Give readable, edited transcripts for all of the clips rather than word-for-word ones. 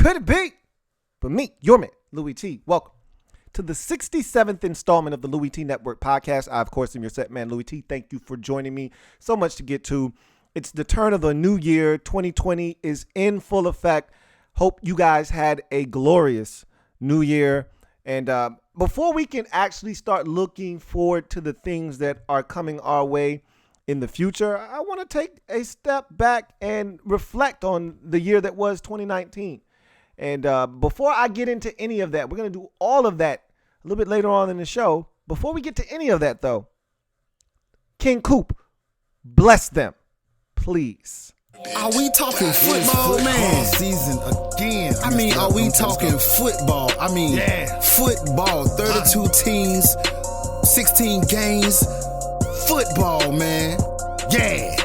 could it be? But me, your man, Louie T. Welcome to the 67th installment of the Louie T Network podcast. I, of course, am your set man, Louie T. Thank you for joining me. So much to get to. It's the turn of the new year. 2020 is in full effect. Hope you guys had a glorious new year. And before we can actually start looking forward to the things that are coming our way in the future, I want to take a step back and reflect on the year that was 2019. And before I get into any of that, we're going to do all of that a little bit later on in the show. Before we get to any of that, though, King Coop, bless them, please. Are we talking football, man? Season again. I mean, are we talking football? I mean, football. 32 teams, 16 games. Football, man. Yeah.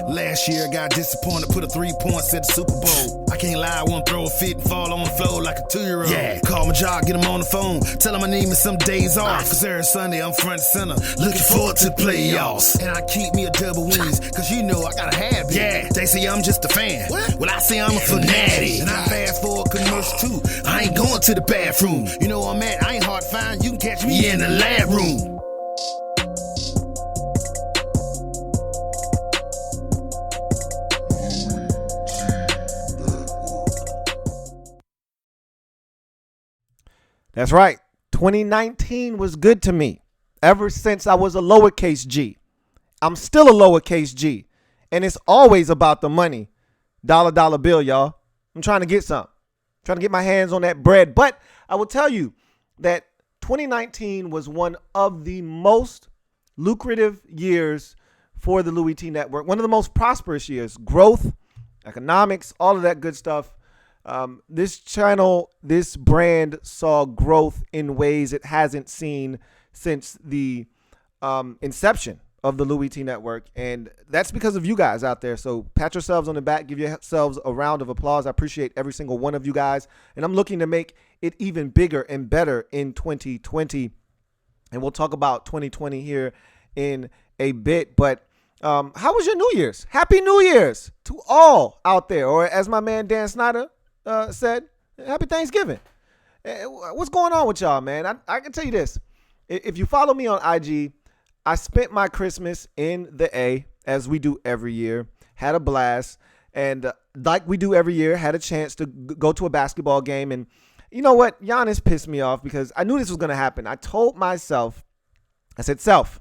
Last year I got disappointed, put a 3 points at the Super Bowl. I can't lie, I won't throw a fit and fall on the floor like a 2-year-old. Yeah. Call my job, get him on the phone, tell him I need me some days off. Cause every Sunday I'm front and center, looking forward to the playoffs. And I keep me a double wings, cause you know I gotta have it. Yeah, they say I'm just a fan. What? Well, I say I'm a fanatic. And I fast forward commercial too. I ain't going to the bathroom. You know where I'm at, I ain't hard to find. You can catch me in the lab room. That's right. 2019 was good to me ever since I was a lowercase g. I'm still a lowercase g. And it's always about the money. Dollar bill, y'all. I'm trying to get some. Trying to get my hands on that bread. But I will tell you that 2019 was one of the most lucrative years for the Louie T Network. One of the most prosperous years. Growth, economics, all of that good stuff. This channel, this brand saw growth in ways it hasn't seen since the inception of the Louie T Network. And that's because of you guys out there. So pat yourselves on the back, give yourselves a round of applause. I appreciate every single one of you guys. And I'm looking to make it even bigger and better in 2020. And we'll talk about 2020 here in a bit. But how was your New Year's? Happy New Year's to all out there. Or as my man Dan Snyder said, happy Thanksgiving. What's going on with y'all, man? I can tell you this. If you follow me on IG, I spent my Christmas in the A, as we do every year. Had a blast. And like we do every year, had a chance to go to a basketball game. And you know what? Giannis pissed me off because I knew this was going to happen. I told myself, I said, self,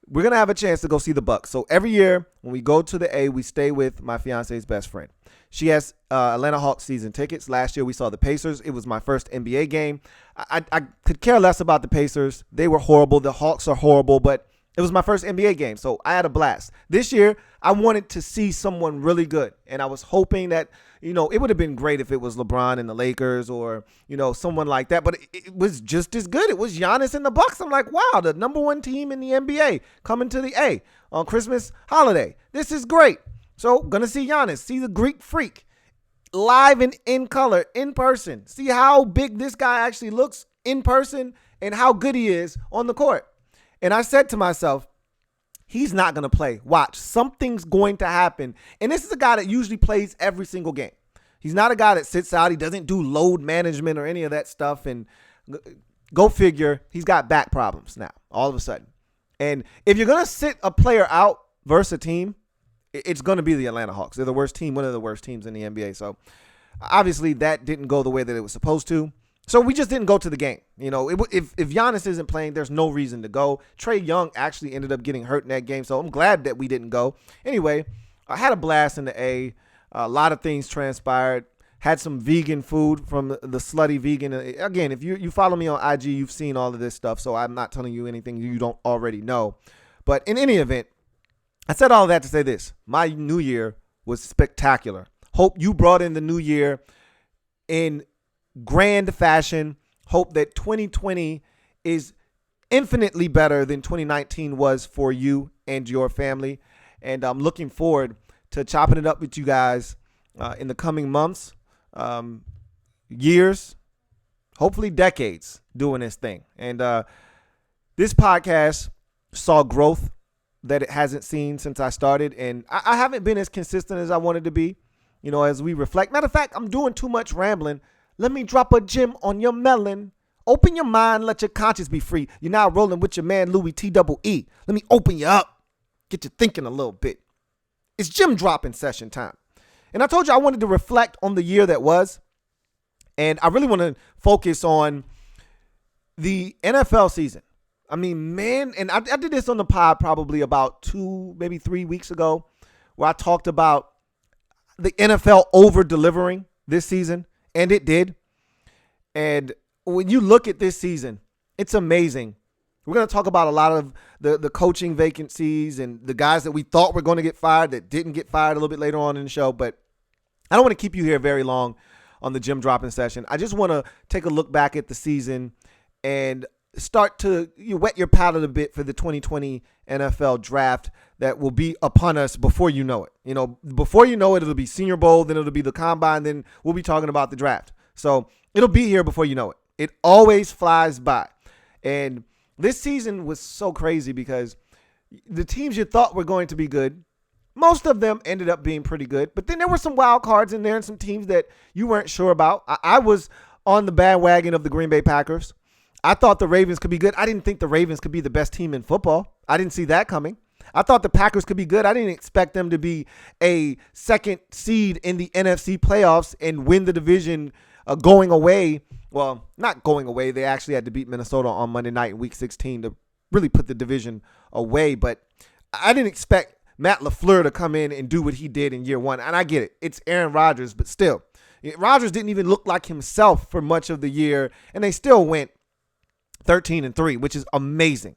we're going to have a chance to go see the Bucks. So every year when we go to the A, we stay with my fiance's best friend. She has Atlanta Hawks season tickets. Last year we saw the Pacers. It was my first NBA game. I could care less about the Pacers. They were horrible. The Hawks are horrible, but it was my first NBA game, so I had a blast. This year, I wanted to see someone really good, and I was hoping that, it would have been great if it was LeBron and the Lakers or, someone like that, but it was just as good. It was Giannis and the Bucks. I'm like, wow, the number one team in the NBA coming to the A on Christmas holiday. This is great. So, gonna see Giannis, see the Greek Freak live and in color, in person. See how big this guy actually looks in person and how good he is on the court. And I said to myself, he's not going to play. Watch, something's going to happen. And this is a guy that usually plays every single game. He's not a guy that sits out. He doesn't do load management or any of that stuff. And go figure, he's got back problems now, all of a sudden. And if you're going to sit a player out versus a team, it's going to be the Atlanta Hawks. They're the worst team, one of the worst teams in the NBA. So obviously that didn't go the way that it was supposed to. So we just didn't go to the game. If Giannis isn't playing, there's no reason to go. Trae Young actually ended up getting hurt in that game, so I'm glad that we didn't go. Anyway, I had a blast in the A. A lot of things transpired. Had some vegan food from the Slutty Vegan. Again, if you follow me on IG, you've seen all of this stuff, so I'm not telling you anything you don't already know. But in any event, I said all of that to say this. My New Year was spectacular. Hope you brought in the New Year in grand fashion. Hope that 2020 is infinitely better than 2019 was for you and your family. And I'm looking forward to chopping it up with you guys in the coming months, years, hopefully decades doing this thing. And this podcast saw growth that it hasn't seen since I started. And I haven't been as consistent as I wanted to be. as we reflect. Matter of fact, I'm doing too much rambling. Let me drop a gem on your melon. Open your mind, let your conscience be free. You're now rolling with your man, Louie, T-double-E. Let me open you up, get you thinking a little bit. It's gem dropping session time. And I told you I wanted to reflect on the year that was. And I really want to focus on the NFL season. I mean, man, and I did this on the pod probably about 2, maybe 3 weeks ago, where I talked about the NFL over-delivering this season, and it did. And when you look at this season, it's amazing. We're going to talk about a lot of the coaching vacancies and the guys that we thought were going to get fired that didn't get fired a little bit later on in the show, but I don't want to keep you here very long on the gym dropping session. I just want to take a look back at the season and start to wet your palate a bit for the 2020 NFL draft that will be upon us before you know it. Before you know it, it'll be Senior Bowl, then it'll be the Combine, then we'll be talking about the draft. So it'll be here before you know it. It always flies by. And this season was so crazy because the teams you thought were going to be good, most of them ended up being pretty good. But then there were some wild cards in there and some teams that you weren't sure about. I was on the bandwagon of the Green Bay Packers. I thought the Ravens could be good. I didn't think the Ravens could be the best team in football. I didn't see that coming. I thought the Packers could be good. I didn't expect them to be a second seed in the NFC playoffs and win the division going away. Well, not going away. They actually had to beat Minnesota on Monday night in Week 16 to really put the division away. But I didn't expect Matt LaFleur to come in and do what he did in year one. And I get it. It's Aaron Rodgers, but still. Rodgers didn't even look like himself for much of the year, and they still went 13-3, which is amazing.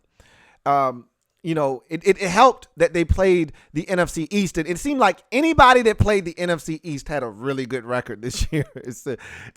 It helped that they played the NFC East. And it seemed like anybody that played the NFC East had a really good record this year. It's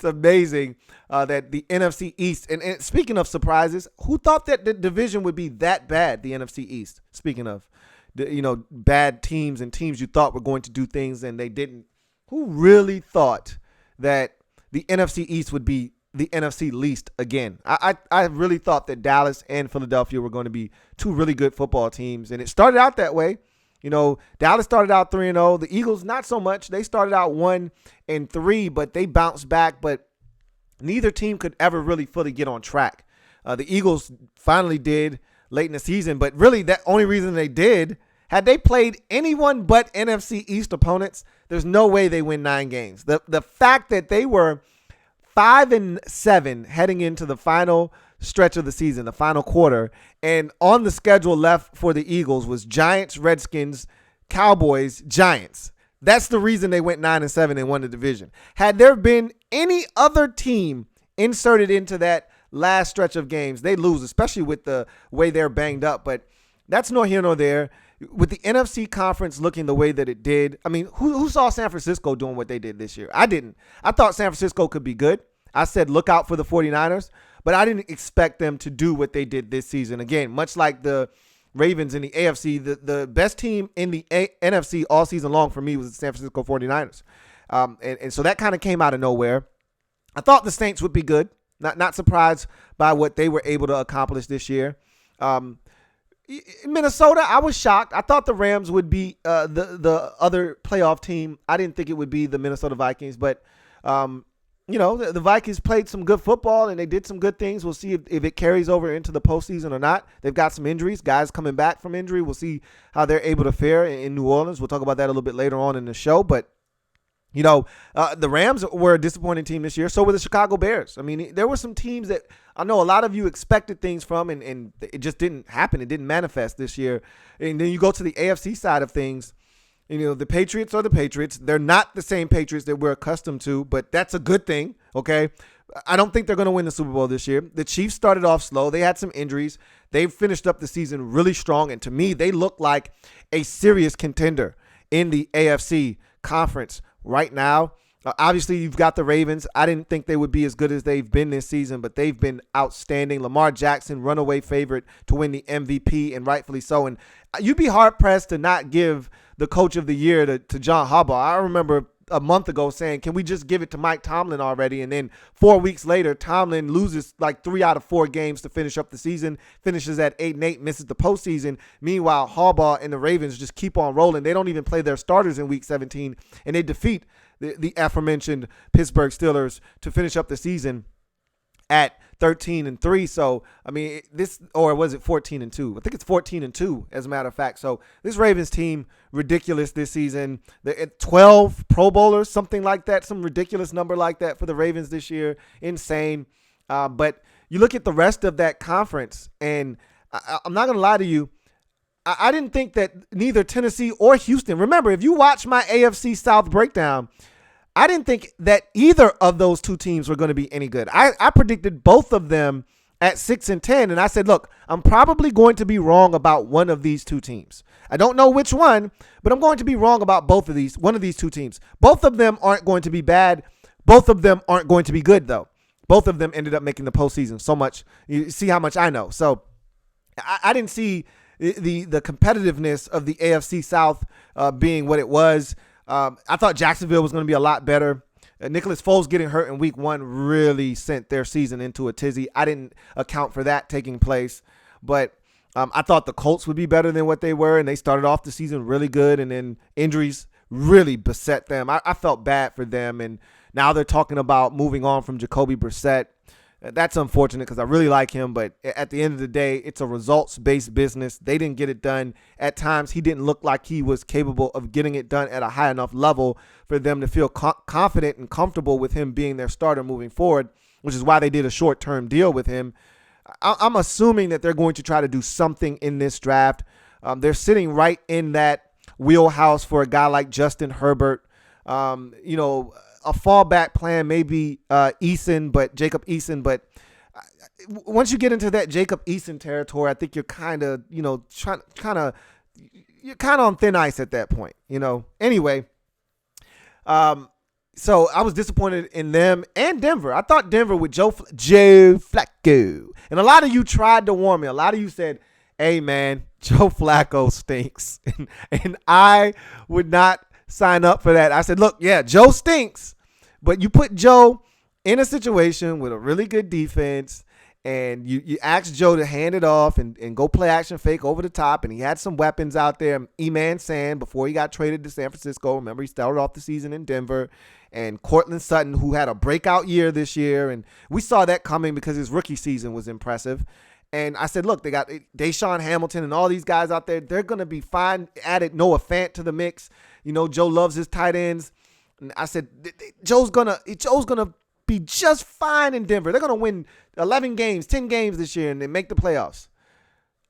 amazing that the NFC East, and speaking of surprises, who thought that the division would be that bad, the NFC East? Speaking of, bad teams and teams you thought were going to do things and they didn't. Who really thought that the NFC East would be the NFC least again? I really thought that Dallas and Philadelphia were going to be two really good football teams, and it started out that way. Dallas started out 3-0. The Eagles, not so much. They started out 1-3, but they bounced back, but neither team could ever really fully get on track. The Eagles finally did late in the season, but really that only reason they did, had they played anyone but NFC East opponents, there's no way they win 9 games. The fact that they were 5-7 heading into the final stretch of the season, the final quarter, and on the schedule left for the Eagles was Giants, Redskins, Cowboys, Giants. That's the reason they went 9-7 and won the division. Had there been any other team inserted into that last stretch of games, they'd lose, especially with the way they're banged up. But that's nor here nor there. With the NFC conference looking the way that it did, I mean, who saw San Francisco doing what they did this year? I didn't. I thought San Francisco could be good. I said look out for the 49ers, but I didn't expect them to do what they did this season. Again, much like the Ravens in the AFC, the best team in the NFC all season long for me was the San Francisco 49ers. And so that kind of came out of nowhere. I thought the Saints would be good. Not surprised by what they were able to accomplish this year. Minnesota, I was shocked. I thought the Rams would be the other playoff team. I didn't think it would be the Minnesota Vikings, but the Vikings played some good football and they did some good things. We'll see if it carries over into the postseason or not. They've got some injuries, guys coming back from injury. We'll see how they're able to fare in New Orleans. We'll talk about that a little bit later on in the show, but the Rams were a disappointing team this year. So were the Chicago Bears. I mean, there were some teams that I know a lot of you expected things from, and it just didn't happen. It didn't manifest this year. And then you go to the AFC side of things. The Patriots are the Patriots. They're not the same Patriots that we're accustomed to, but that's a good thing, okay? I don't think they're going to win the Super Bowl this year. The Chiefs started off slow. They had some injuries. They finished up the season really strong, and to me, they look like a serious contender in the AFC conference right now. Obviously, you've got the Ravens. I didn't think they would be as good as they've been this season, but they've been outstanding. Lamar Jackson, runaway favorite to win the MVP, and rightfully so. And you'd be hard-pressed to not give the coach of the year to John Harbaugh. I remember a month ago saying, can we just give it to Mike Tomlin already? And then 4 weeks later, Tomlin loses like 3 out of 4 games to finish up the season, finishes at 8-8, misses the postseason. Meanwhile, Harbaugh and the Ravens just keep on rolling. They don't even play their starters in week 17, and they defeat the aforementioned Pittsburgh Steelers to finish up the season at 13-3. So, I mean, or was it 14-2? I think it's 14-2 as a matter of fact. So this Ravens team, ridiculous this season. 12 Pro Bowlers, something like that, some ridiculous number like that for the Ravens this year. Insane. But you look at the rest of that conference, and I'm not going to lie to you. I didn't think that neither Tennessee or Houston. Remember, if you watch my AFC South breakdown, I didn't think that either of those two teams were going to be any good. I predicted both of them at 6-10, and I said, look, I'm probably going to be wrong about one of these two teams. I don't know which one, but I'm going to be wrong about one of these two teams. Both of them aren't going to be bad. Both of them aren't going to be good, though. Both of them ended up making the postseason. So much. You see how much I know. So I didn't see the competitiveness of the AFC South being what it was. I thought Jacksonville was going to be a lot better. Nicholas Foles getting hurt in week 1 really sent their season into a tizzy. I didn't account for that taking place, but I thought the Colts would be better than what they were, and they started off the season really good, and then injuries really beset them. I felt bad for them, and now they're talking about moving on from Jacoby Brissett. That's unfortunate because I really like him, but at the end of the day, it's a results-based business. They didn't get it done. At times, he didn't look like he was capable of getting it done at a high enough level for them to feel confident and comfortable with him being their starter moving forward, which is why they did a short-term deal with him. I'm assuming that they're going to try to do something in this draft. They're sitting right in that wheelhouse for a guy like Justin Herbert. A fallback plan may be Jacob Eason, but once you get into that Jacob Eason territory, I think you're kind of on thin ice at that point, Anyway, so I was disappointed in them and Denver. I thought Denver with Joe Flacco, and a lot of you tried to warn me. A lot of you said, "Hey man, Joe Flacco stinks," and I would not sign up for that. I said, look, yeah, Joe stinks, but you put Joe in a situation with a really good defense, and you asked Joe to hand it off and go play action fake over the top, and he had some weapons out there. E-Man Sand, before he got traded to San Francisco, remember he started off the season in Denver, and Cortland Sutton, who had a breakout year this year, and we saw that coming because his rookie season was impressive. And I said, look, they got Deshaun Hamilton and all these guys out there. They're going to be fine. Added Noah Fant to the mix. Joe loves his tight ends. And I said, Joe's gonna be just fine in Denver. They're going to win 11 games, 10 games this year, and they make the playoffs.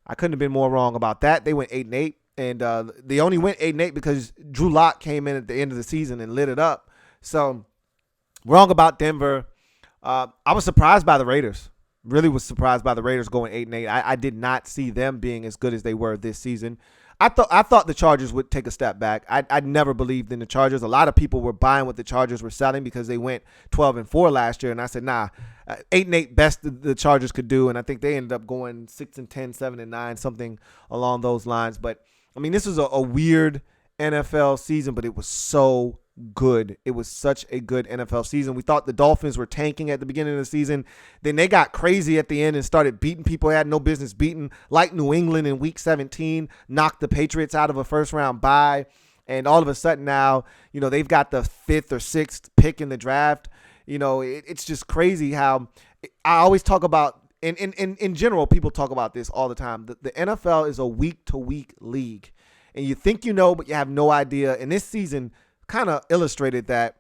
I couldn't have been more wrong about that. They went 8-8, and they only went 8-8 because Drew Lock came in at the end of the season and lit it up. So wrong about Denver. I was surprised by the Raiders. Really was surprised by the Raiders going 8-8. I did not see them being as good as they were this season. I thought the Chargers would take a step back. I never believed in the Chargers. A lot of people were buying what the Chargers were selling because they went 12-4 last year, and I said, nah, 8-8 best the Chargers could do, and I think they ended up going 6-10, 7-9, something along those lines. But I mean, this was a weird NFL season, but it was so good. It was such a good NFL season. We thought the Dolphins were tanking at the beginning of the season. Then they got crazy at the end and started beating people they had no business beating, like New England in week 17, knocked the Patriots out of a first round bye. And all of a sudden now, they've got the 5th or 6th pick in the draft. It's just crazy how I always talk about, in general, people talk about this all the time. The NFL is a week-to-week league. And you think but you have no idea. And this season kind of illustrated that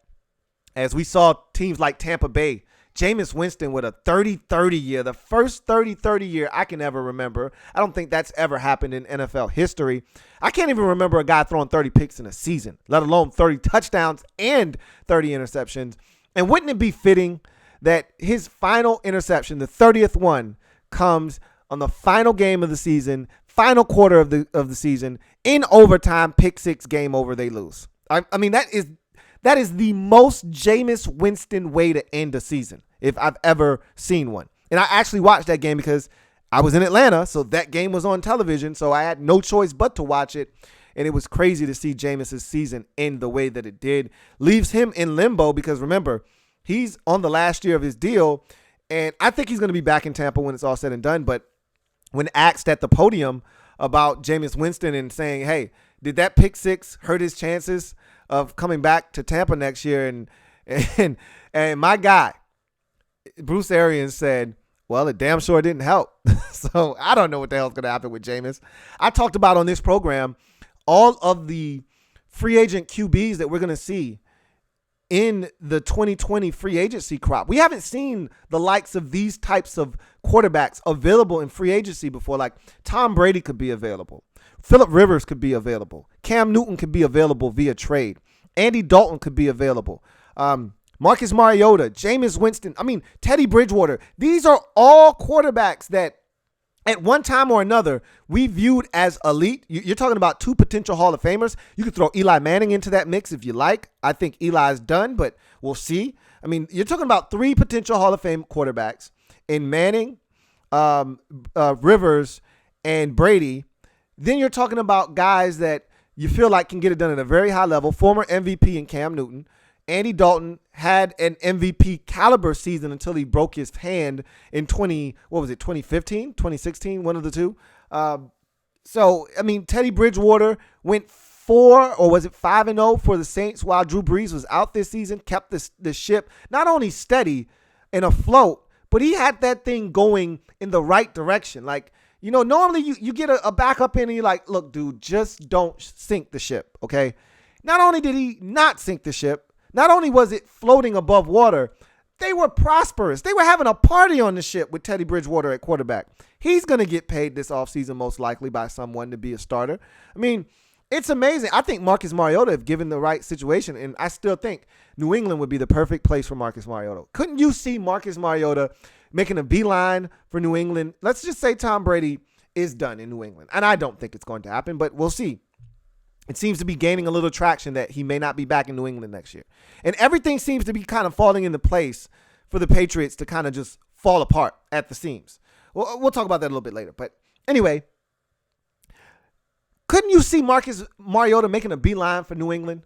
as we saw teams like Tampa Bay, Jameis Winston with a 30-30 year, the first 30-30 year I can ever remember. I don't think that's ever happened in NFL history. I can't even remember a guy throwing 30 picks in a season, let alone 30 touchdowns and 30 interceptions. And wouldn't it be fitting that his final interception, the 30th one, comes on the final game of the season, final quarter of the season, in overtime, pick six, game over, they lose. I mean, that is the most Jameis Winston way to end a season, if I've ever seen one. And I actually watched that game because I was in Atlanta, so that game was on television, so I had no choice but to watch it. And it was crazy to see Jameis' season end the way that it did. Leaves him in limbo because, remember, he's on the last year of his deal, and I think he's going to be back in Tampa when it's all said and done. But when asked at the podium about Jameis Winston and saying, hey, did that pick six hurt his chances of coming back to Tampa next year. And my guy, Bruce Arians, said, well, it damn sure didn't help. So I don't know what the hell's going to happen with Jameis. I talked about on this program all of the free agent QBs that we're going to see in the 2020 free agency crop. We haven't seen the likes of these types of quarterbacks available in free agency before. Like Tom Brady could be available. Phillip Rivers could be available. Cam Newton could be available via trade. Andy Dalton could be available. Marcus Mariota, Jameis Winston, Teddy Bridgewater. These are all quarterbacks that at one time or another we viewed as elite. You're talking about 2 potential Hall of Famers. You could throw Eli Manning into that mix if you like. I think Eli's done, but we'll see. You're talking about 3 potential Hall of Fame quarterbacks in Manning, Rivers, and Brady. Then you're talking about guys that you feel like can get it done at a very high level. Former MVP in Cam Newton. Andy Dalton had an MVP caliber season until he broke his hand in 2015, 2016, one of the two. Teddy Bridgewater went 5-0 for the Saints while Drew Brees was out this season, kept the ship not only steady and afloat, but he had that thing going in the right direction. Like, normally you get a backup in and you're like, look, dude, just don't sink the ship, okay? Not only did he not sink the ship, not only was it floating above water, they were prosperous. They were having a party on the ship with Teddy Bridgewater at quarterback. He's going to get paid this offseason most likely by someone to be a starter. It's amazing. I think Marcus Mariota, if given the right situation, and I still think New England would be the perfect place for Marcus Mariota. Couldn't you see Marcus Mariota making a beeline for New England? Let's just say Tom Brady is done in New England. And I don't think it's going to happen, but we'll see. It seems to be gaining a little traction that he may not be back in New England next year. And everything seems to be kind of falling into place for the Patriots to kind of just fall apart at the seams. We'll talk about that a little bit later. But anyway, couldn't you see Marcus Mariota making a beeline for New England?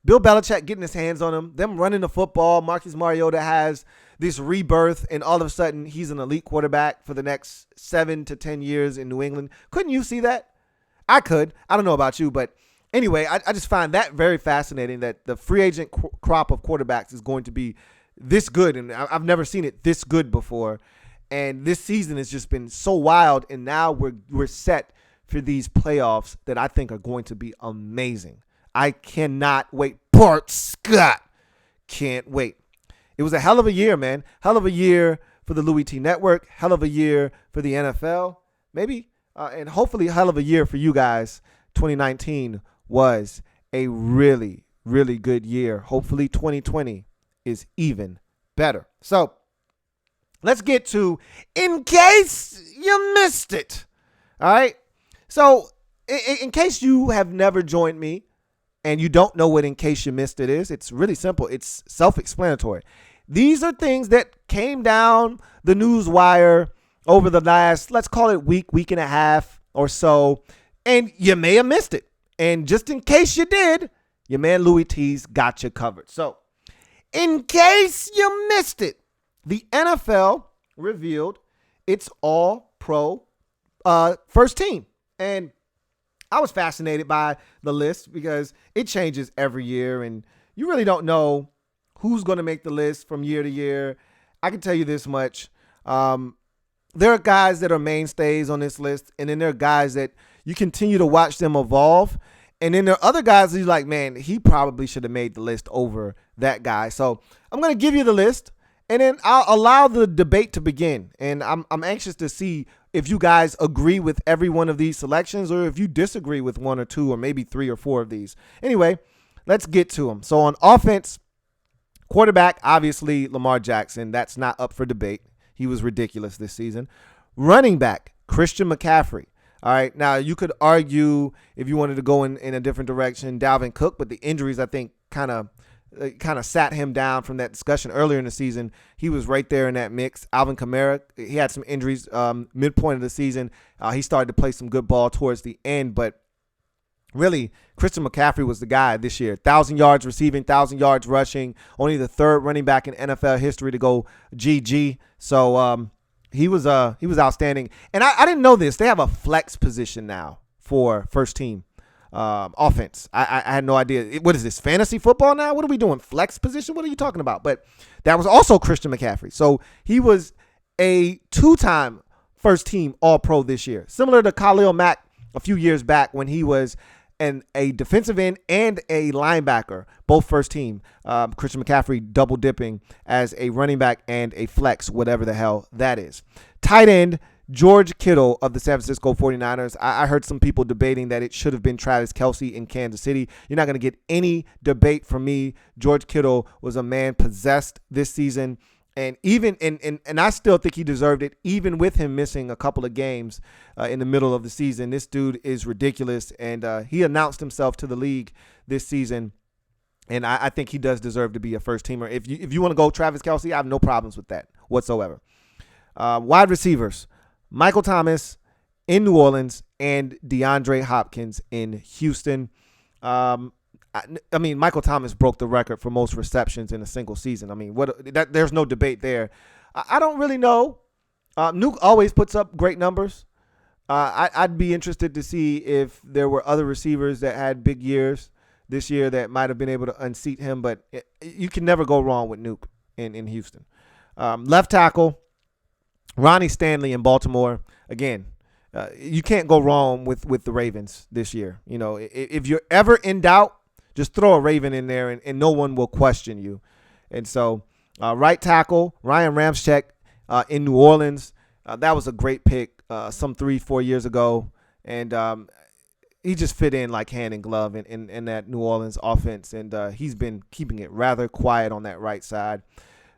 Bill Belichick getting his hands on him, them running the football. Marcus Mariota has this rebirth, and all of a sudden he's an elite quarterback for the next 7 to 10 years in New England. Couldn't you see that? I could. I don't know about you, but anyway, I just find that very fascinating that the free agent crop of quarterbacks is going to be this good, and I've never seen it this good before. And this season has just been so wild, and now we're set for these playoffs that I think are going to be amazing. I cannot wait. Bart Scott, can't wait. It was a hell of a year, man. Hell of a year for the Louie T Network. Hell of a year for the NFL. Maybe, and hopefully hell of a year for you guys. 2019 was a really, really good year. Hopefully 2020 is even better. So let's get to In Case You Missed It. All right. So in case you have never joined me and you don't know what In Case You Missed It is, it's really simple. It's self-explanatory. These are things that came down the news wire over the last, let's call it week and a half or so, and you may have missed it. And just in case you did, your man Louie T's got you covered. So, in case you missed it, the NFL revealed its all-pro first team. And I was fascinated by the list because it changes every year, and you really don't know who's going to make the list from year to year. I can tell you this much. There are guys that are mainstays on this list, and then there are guys that you continue to watch them evolve. And then there are other guys that you're like, man, he probably should have made the list over that guy. So I'm going to give you the list, and then I'll allow the debate to begin. And I'm anxious to see if you guys agree with every one of these selections or if you disagree with one or two or maybe 3 or 4 of these. Anyway, let's get to them. So on offense, quarterback, obviously Lamar Jackson. That's not up for debate. He was ridiculous this season. Running back, Christian McCaffrey. All right. Now, you could argue if you wanted to go in a different direction, Dalvin Cook, but the injuries, I think, kind of sat him down from that discussion earlier in the season. He was right there in that mix. Alvin Kamara, he had some injuries midpoint of the season. He started to play some good ball towards the end, but really, Christian McCaffrey was the guy this year. 1,000 yards receiving, 1,000 yards rushing, only the 3rd running back in NFL history to go GG. So, he was outstanding. And I didn't know this. They have a flex position now for first team. offense. I had no idea. What is this, fantasy football now? What are we doing, flex position? What are you talking about? But that was also Christian McCaffrey. So he was a 2-time first team All-Pro this year, similar to Khalil Mack a few years back when he was a defensive end and a linebacker, both first team. Christian McCaffrey double dipping as a running back and a flex, whatever the hell that is. Tight end, George Kittle of the San Francisco 49ers. I heard some people debating that it should have been Travis Kelce in Kansas City. You're not going to get any debate from me. George Kittle was a man possessed this season. And even and I still think he deserved it, even with him missing a couple of games in the middle of the season. This dude is ridiculous, and he announced himself to the league this season, and I think he does deserve to be a first teamer. If you want to go Travis Kelce, I have no problems with that whatsoever. Wide receivers, Michael Thomas in New Orleans and DeAndre Hopkins in Houston. I mean, Michael Thomas broke the record for most receptions in a single season. I mean, there's no debate there. I don't really know. Nuke always puts up great numbers. I'd be interested to see if there were other receivers that had big years this year that might have been able to unseat him, but you can never go wrong with Nuke in Houston. Left tackle, Ronnie Stanley in Baltimore. Again, you can't go wrong with the Ravens this year. You know, if you're ever in doubt, just throw a Raven in there and no one will question you. And so right tackle, Ryan Ramczyk in New Orleans. That was a great pick some 3-4 years ago. And he just fit in like hand in glove in that New Orleans offense. And he's been keeping it rather quiet on that right side.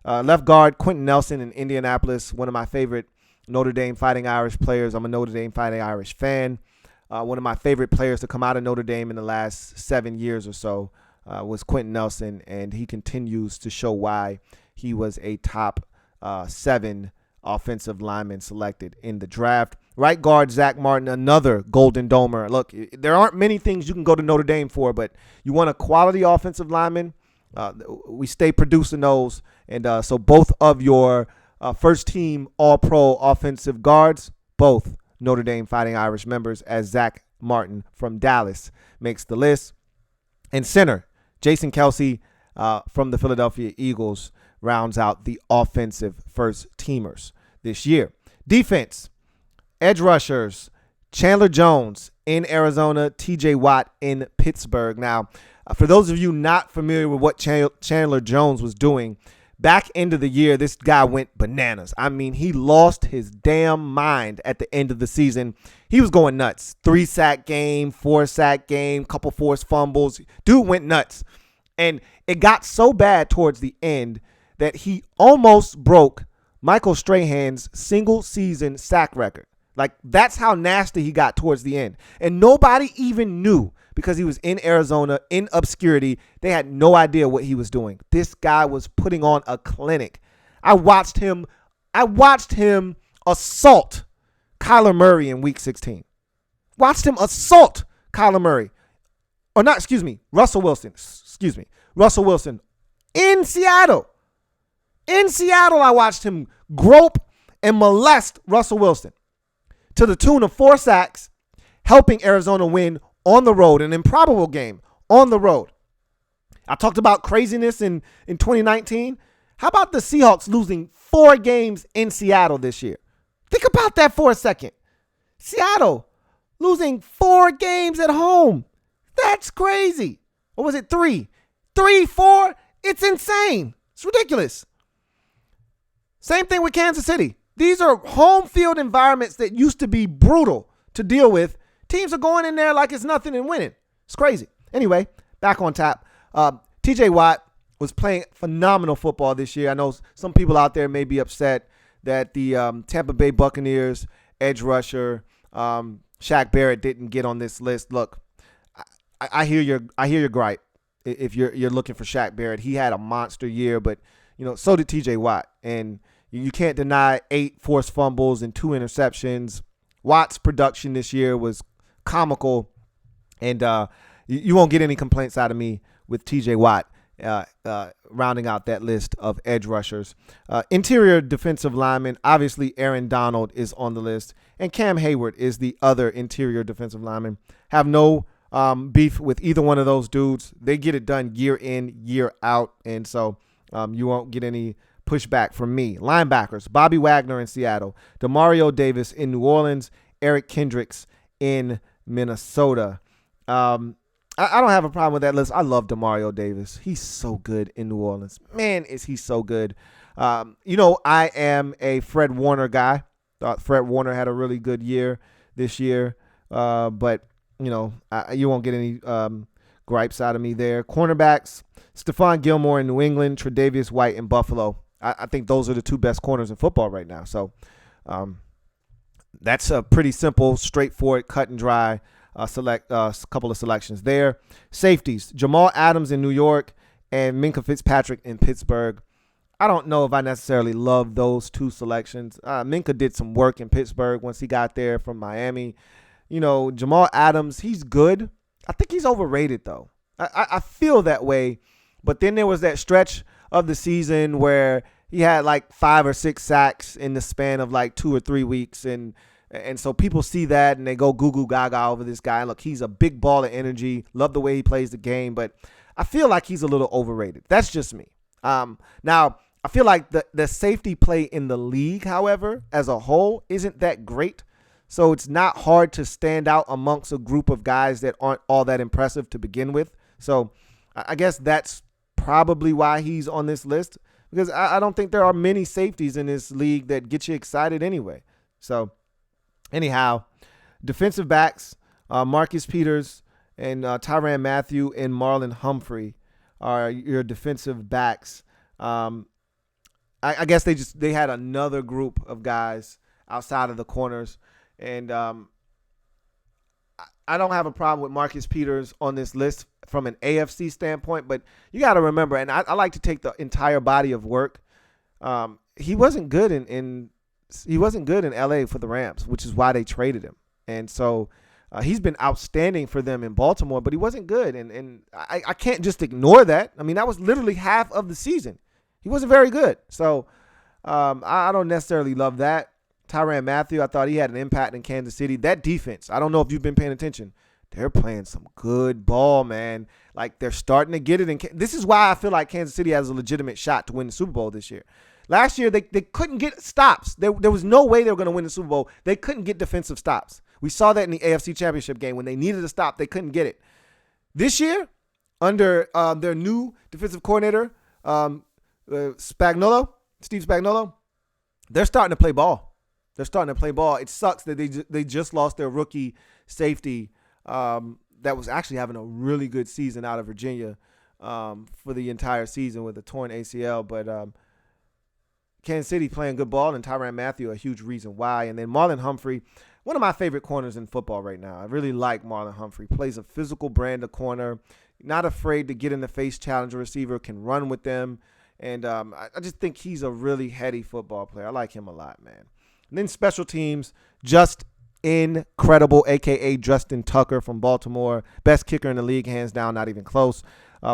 Left guard, Quentin Nelson in Indianapolis, one of my favorite Notre Dame Fighting Irish players. I'm a Notre Dame Fighting Irish fan. One of my favorite players to come out of Notre Dame in the last 7 years or so was Quentin Nelson, and he continues to show why he was a top 7 offensive lineman selected in the draft. Right guard, Zach Martin, another Golden Domer. Look, there aren't many things you can go to Notre Dame for, but you want a quality offensive lineman. We stay producing those, and so both of your first team All-Pro offensive guards, both Notre Dame Fighting Irish members, as Zach Martin from Dallas makes the list. And center, Jason Kelce from the Philadelphia Eagles rounds out the offensive first teamers this year. Defense, edge rushers, Chandler Jones in Arizona, TJ Watt in Pittsburgh. Now, for those of you not familiar with what Chandler Jones was doing, back end of the year, this guy went bananas. I mean, he lost his damn mind at the end of the season. He was going nuts. 3-sack game, 4-sack game, couple forced fumbles. Dude went nuts. And it got so bad towards the end that he almost broke Michael Strahan's single season sack record. Like, that's how nasty he got towards the end. And nobody even knew, because he was in Arizona in obscurity. They had no idea what he was doing. This guy was putting on a clinic. I watched him assault Kyler Murray in week 16. Watched him assault Kyler Murray. Or not, excuse me, Russell Wilson. Russell Wilson in Seattle. In Seattle, I watched him grope and molest Russell Wilson to the tune of 4 sacks, helping Arizona win on the road, an improbable game on the road. I talked about craziness in 2019. How about the Seahawks losing 4 games in Seattle this year? Think about that for a second. Seattle losing 4 games at home. That's crazy. Or was it 3? 3, 4? It's insane. It's ridiculous. Same thing with Kansas City. These are home field environments that used to be brutal to deal with. Teams are going in there like it's nothing and winning. It's crazy. Anyway, back on tap. TJ Watt was playing phenomenal football this year. I know some people out there may be upset that the Tampa Bay Buccaneers edge rusher Shaq Barrett didn't get on this list. Look, I hear your gripe. If you're looking for Shaq Barrett, he had a monster year, but so did TJ Watt, and you can't deny 8 forced fumbles and 2 interceptions. Watt's production this year was comical, and you won't get any complaints out of me with TJ Watt rounding out that list of edge rushers. Interior defensive lineman, obviously Aaron Donald is on the list, and Cam Hayward is the other interior defensive lineman. Have no beef with either one of those dudes. They get it done year in, year out. And so you won't get any pushback from me. Linebackers, Bobby Wagner in Seattle, Demario Davis in New Orleans, Eric Kendricks in Minnesota. I don't have a problem with that list. I love Demario Davis. He's so good in New Orleans. Man, is he so good. I am a Fred Warner guy. Thought Fred Warner had a really good year this year. But, you won't get any gripes out of me there. Cornerbacks, Stephon Gilmore in New England, Tre'Davious White in Buffalo. I think those are the two best corners in football right now. So that's a pretty simple, straightforward, cut and dry couple of selections there. Safeties, Jamal Adams in New York and Minkah Fitzpatrick in Pittsburgh. I don't know if I necessarily love those two selections. Minkah did some work in Pittsburgh once he got there from Miami. Jamal Adams, he's good. I think he's overrated, though. I feel that way. But then there was that stretch of the season where he had like 5 or 6 sacks in the span of like 2 or 3 weeks. And so people see that and they go goo goo gaga over this guy. Look, he's a big ball of energy. Love the way he plays the game. But I feel like he's a little overrated. That's just me. Now, I feel like the safety play in the league, however, as a whole, isn't that great. So it's not hard to stand out amongst a group of guys that aren't all that impressive to begin with. So I guess that's probably why he's on this list, because I don't think there are many safeties in this league that get you excited anyway. So anyhow, defensive backs, Marcus Peters and Tyrann Mathieu and Marlon Humphrey are your defensive backs. I guess they had another group of guys outside of the corners. And I don't have a problem with Marcus Peters on this list from an AFC standpoint, but you got to remember, and I like to take the entire body of work. He wasn't good in LA for the Rams, which is why they traded him. And so he's been outstanding for them in Baltimore, but he wasn't good. And I can't just ignore that. I mean, that was literally half of the season. He wasn't very good. So I don't necessarily love that. Tyrann Mathieu, I thought he had an impact in Kansas City. That defense, I don't know if you've been paying attention. They're playing some good ball, man. Like, they're starting to get it. This is why I feel like Kansas City has a legitimate shot to win the Super Bowl this year. Last year, they couldn't get stops. There was no way they were going to win the Super Bowl. They couldn't get defensive stops. We saw that in the AFC Championship game. When they needed a stop, they couldn't get it. This year, under their new defensive coordinator, Steve Spagnuolo, they're starting to play ball. It sucks that they just lost their rookie safety that was actually having a really good season out of Virginia for the entire season with a torn ACL. But Kansas City playing good ball, and Tyrann Mathieu a huge reason why. And then Marlon Humphrey, one of my favorite corners in football right now. I really like Marlon Humphrey. Plays a physical brand of corner, not afraid to get in the face, challenge a receiver, can run with them. And I just think he's a really heady football player. I like him a lot, man. And then special teams, just incredible, a.k.a. Justin Tucker from Baltimore. Best kicker in the league, hands down, not even close.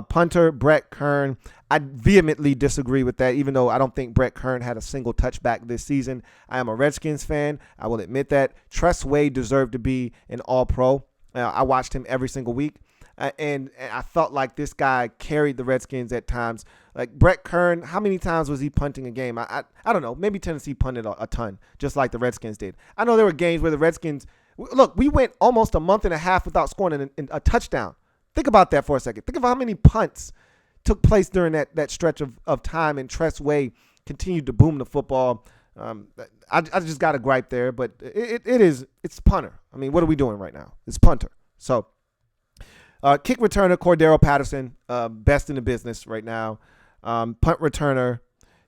Punter, Brett Kern. I vehemently disagree with that, even though I don't think Brett Kern had a single touchback this season. I am a Redskins fan. I will admit that. Tress Way deserved to be an All-Pro. I watched him every single week. And I felt like this guy carried the Redskins at times. Like Brett Kern, how many times was he punting a game? I don't know. Maybe Tennessee punted a ton, just like the Redskins did. I know there were games where the Redskins – look, we went almost a month and a half without scoring a touchdown. Think about that for a second. Think of how many punts took place during that stretch of time, and Tress Way continued to boom the football. I just got a gripe there, but it's punter. I mean, what are we doing right now? It's punter. So – kick returner, Cordero Patterson, best in the business right now. Punt returner,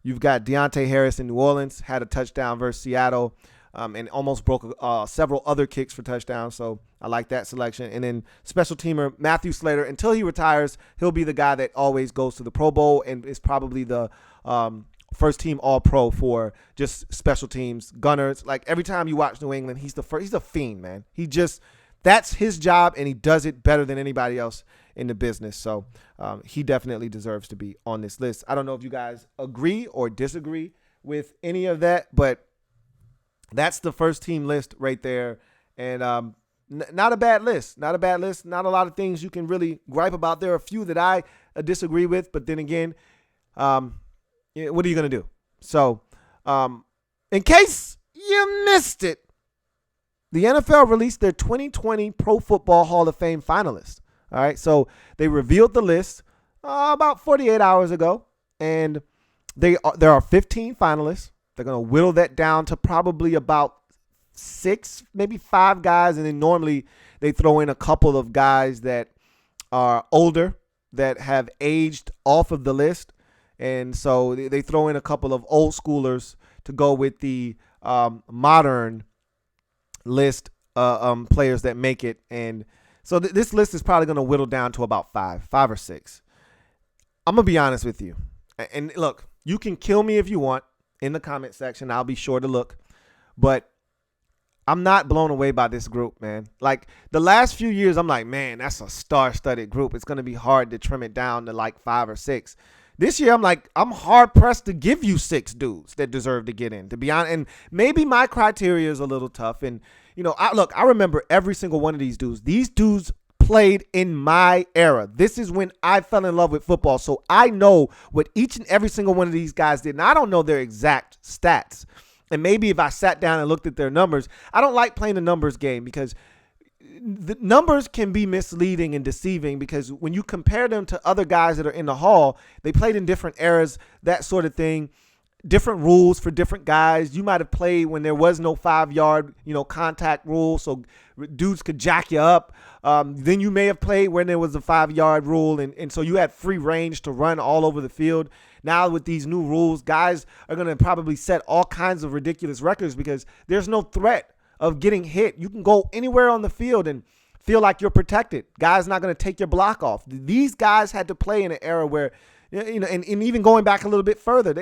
you've got Deontay Harris in New Orleans, had a touchdown versus Seattle, and almost broke several other kicks for touchdowns. So I like that selection. And then special teamer, Matthew Slater, until he retires, he'll be the guy that always goes to the Pro Bowl and is probably the first team All-Pro for just special teams, gunners. Like every time you watch New England, he's a fiend, man. That's his job, and he does it better than anybody else in the business. So he definitely deserves to be on this list. I don't know if you guys agree or disagree with any of that, but that's the first team list right there. And, not a bad list. Not a bad list. Not a lot of things you can really gripe about. There are a few that I disagree with, but then again, what are you going to do? So, in case you missed it, the NFL released their 2020 Pro Football Hall of Fame finalists. All right, so they revealed the list about 48 hours ago, and there are 15 finalists. They're going to whittle that down to probably about 6, maybe 5 guys, and then normally they throw in a couple of guys that are older, that have aged off of the list, and so they throw in a couple of old schoolers to go with the modern list players that make it. And so this list is probably going to whittle down to about 5 or 6. I'm going to be honest with you. And look, you can kill me if you want in the comment section. I'll be sure to look. But I'm not blown away by this group, man. Like, the last few years, I'm like, man, that's a star-studded group. It's going to be hard to trim it down to like 5 or 6. This year, I'm like, I'm hard-pressed to give you 6 dudes that deserve to get in, to be honest. And maybe my criteria is a little tough. And, you know, I remember every single one of these dudes. These dudes played in my era. This is when I fell in love with football. So I know what each and every single one of these guys did. And I don't know their exact stats. And maybe if I sat down and looked at their numbers, I don't like playing the numbers game because the numbers can be misleading and deceiving, because when you compare them to other guys that are in the hall, they played in different eras, that sort of thing, different rules for different guys. You might have played when there was no 5-yard, contact rule, so dudes could jack you up. Then you may have played when there was a 5-yard rule, and so you had free range to run all over the field. Now with these new rules, guys are going to probably set all kinds of ridiculous records because there's no threat of getting hit. You can go anywhere on the field and feel like you're protected. Guys not going to take your block off. These guys had to play in an era where, and even going back a little bit further,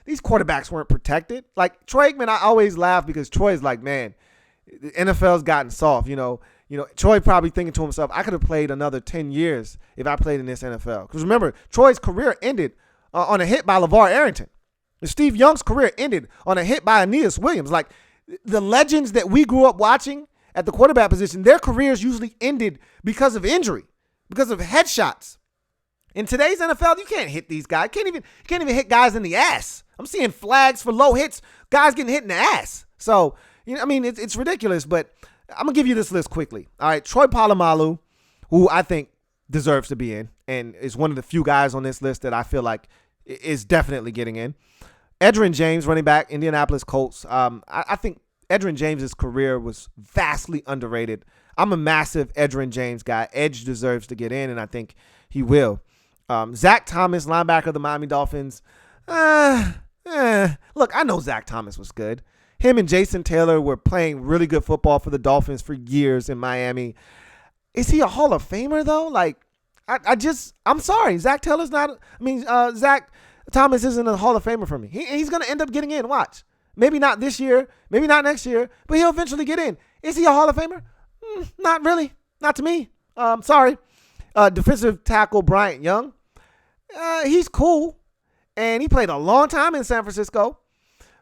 these quarterbacks weren't protected. Like Troy Aikman, I always laugh because Troy's like, man, the NFL's gotten soft. Troy probably thinking to himself, I could have played another 10 years if I played in this NFL. Because remember, Troy's career ended on a hit by LeVar Arrington. And Steve Young's career ended on a hit by Aeneas Williams. Like, the legends that we grew up watching at the quarterback position, their careers usually ended because of injury, because of headshots. In today's NFL, you can't hit these guys. You can't even hit guys in the ass. I'm seeing flags for low hits, guys getting hit in the ass. So, it's ridiculous, but I'm going to give you this list quickly. All right, Troy Polamalu, who I think deserves to be in and is one of the few guys on this list that I feel like is definitely getting in. Edgerrin James, running back, Indianapolis Colts. I think Edgerrin James' career was vastly underrated. I'm a massive Edgerrin James guy. Edge deserves to get in, and I think he will. Zach Thomas, linebacker of the Miami Dolphins. Look, I know Zach Thomas was good. Him and Jason Taylor were playing really good football for the Dolphins for years in Miami. Is he a Hall of Famer, though? Like, I'm sorry. Zach Taylor's not. Zach Thomas isn't a Hall of Famer for me. He's going to end up getting in. Watch. Maybe not this year. Maybe not next year. But he'll eventually get in. Is he a Hall of Famer? Not really. Not to me. Sorry. Defensive tackle Bryant Young. He's cool. And he played a long time in San Francisco.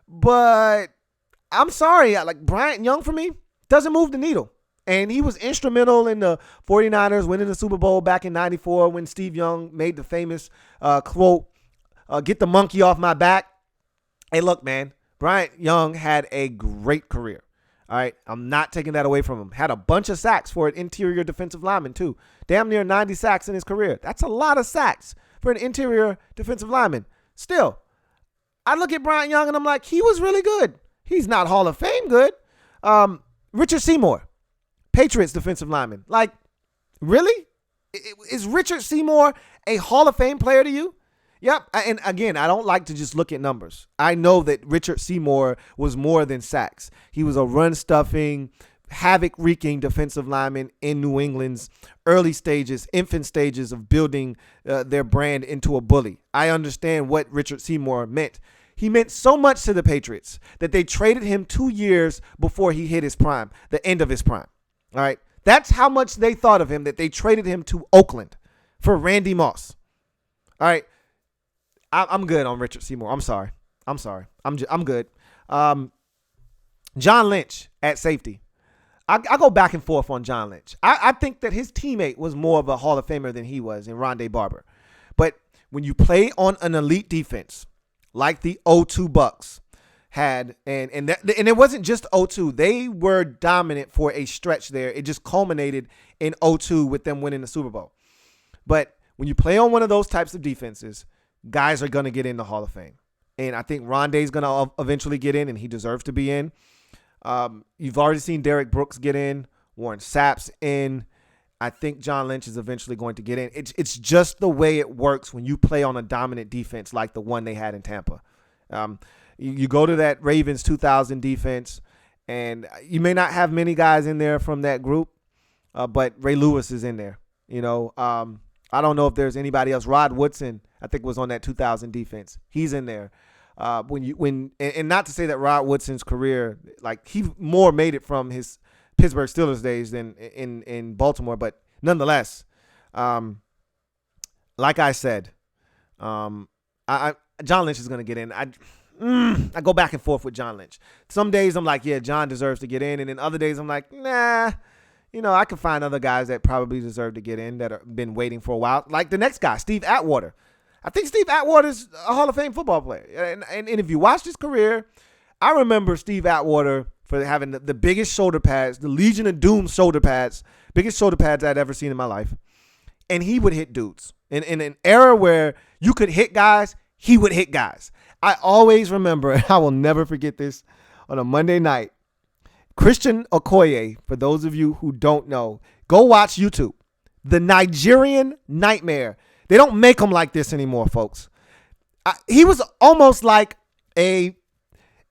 But I'm sorry. Like, Bryant Young for me doesn't move the needle. And he was instrumental in the 49ers winning the Super Bowl back in 94 when Steve Young made the famous quote, get the monkey off my back. Hey, look, man, Bryant Young had a great career. All right, I'm not taking that away from him. Had a bunch of sacks for an interior defensive lineman, too. Damn near 90 sacks in his career. That's a lot of sacks for an interior defensive lineman. Still, I look at Bryant Young and I'm like, he was really good. He's not Hall of Fame good. Richard Seymour, Patriots defensive lineman. Like, really? Is Richard Seymour a Hall of Fame player to you? Yep. And again, I don't like to just look at numbers. I know that Richard Seymour was more than sacks. He was a run-stuffing, havoc-wreaking defensive lineman in New England's early stages, infant stages of building their brand into a bully. I understand what Richard Seymour meant. He meant so much to the Patriots that they traded him 2 years before he hit his prime, the end of his prime. All right. That's how much they thought of him, that they traded him to Oakland for Randy Moss. All right. I'm good on Richard Seymour. I'm sorry. I'm good. John Lynch at safety. I go back and forth on John Lynch. I think that his teammate was more of a Hall of Famer than he was in Rondé Barber. But when you play on an elite defense like the 0-2 Bucks had, and it wasn't just 0-2. They were dominant for a stretch there. It just culminated in 0-2 with them winning the Super Bowl. But when you play on one of those types of defenses, guys are going to get in the Hall of Fame. And I think Rondé's going to eventually get in, and he deserves to be in. You've already seen Derek Brooks get in, Warren Sapp's in. I think John Lynch is eventually going to get in. It's just the way it works when you play on a dominant defense like the one they had in Tampa. You go to that Ravens 2000 defense, and you may not have many guys in there from that group, but Ray Lewis is in there. I don't know if there's anybody else. Rod Woodson, I think, was on that 2000 defense. He's in there. And not to say that Rod Woodson's career, like, he more made it from his Pittsburgh Steelers days than in Baltimore, but nonetheless, like I said, John Lynch is going to get in. I go back and forth with John Lynch. Some days I'm like, yeah, John deserves to get in, and then other days I'm like, nah. I can find other guys that probably deserve to get in that have been waiting for a while. Like the next guy, Steve Atwater. I think Steve Atwater's a Hall of Fame football player. And if you watch his career, I remember Steve Atwater for having the biggest shoulder pads, the Legion of Doom shoulder pads, biggest shoulder pads I'd ever seen in my life. And he would hit dudes. In an era where you could hit guys, he would hit guys. I always remember, and I will never forget this, on a Monday night, Christian Okoye, for those of you who don't know, go watch YouTube. The Nigerian Nightmare. They don't make them like this anymore, folks. He was almost like an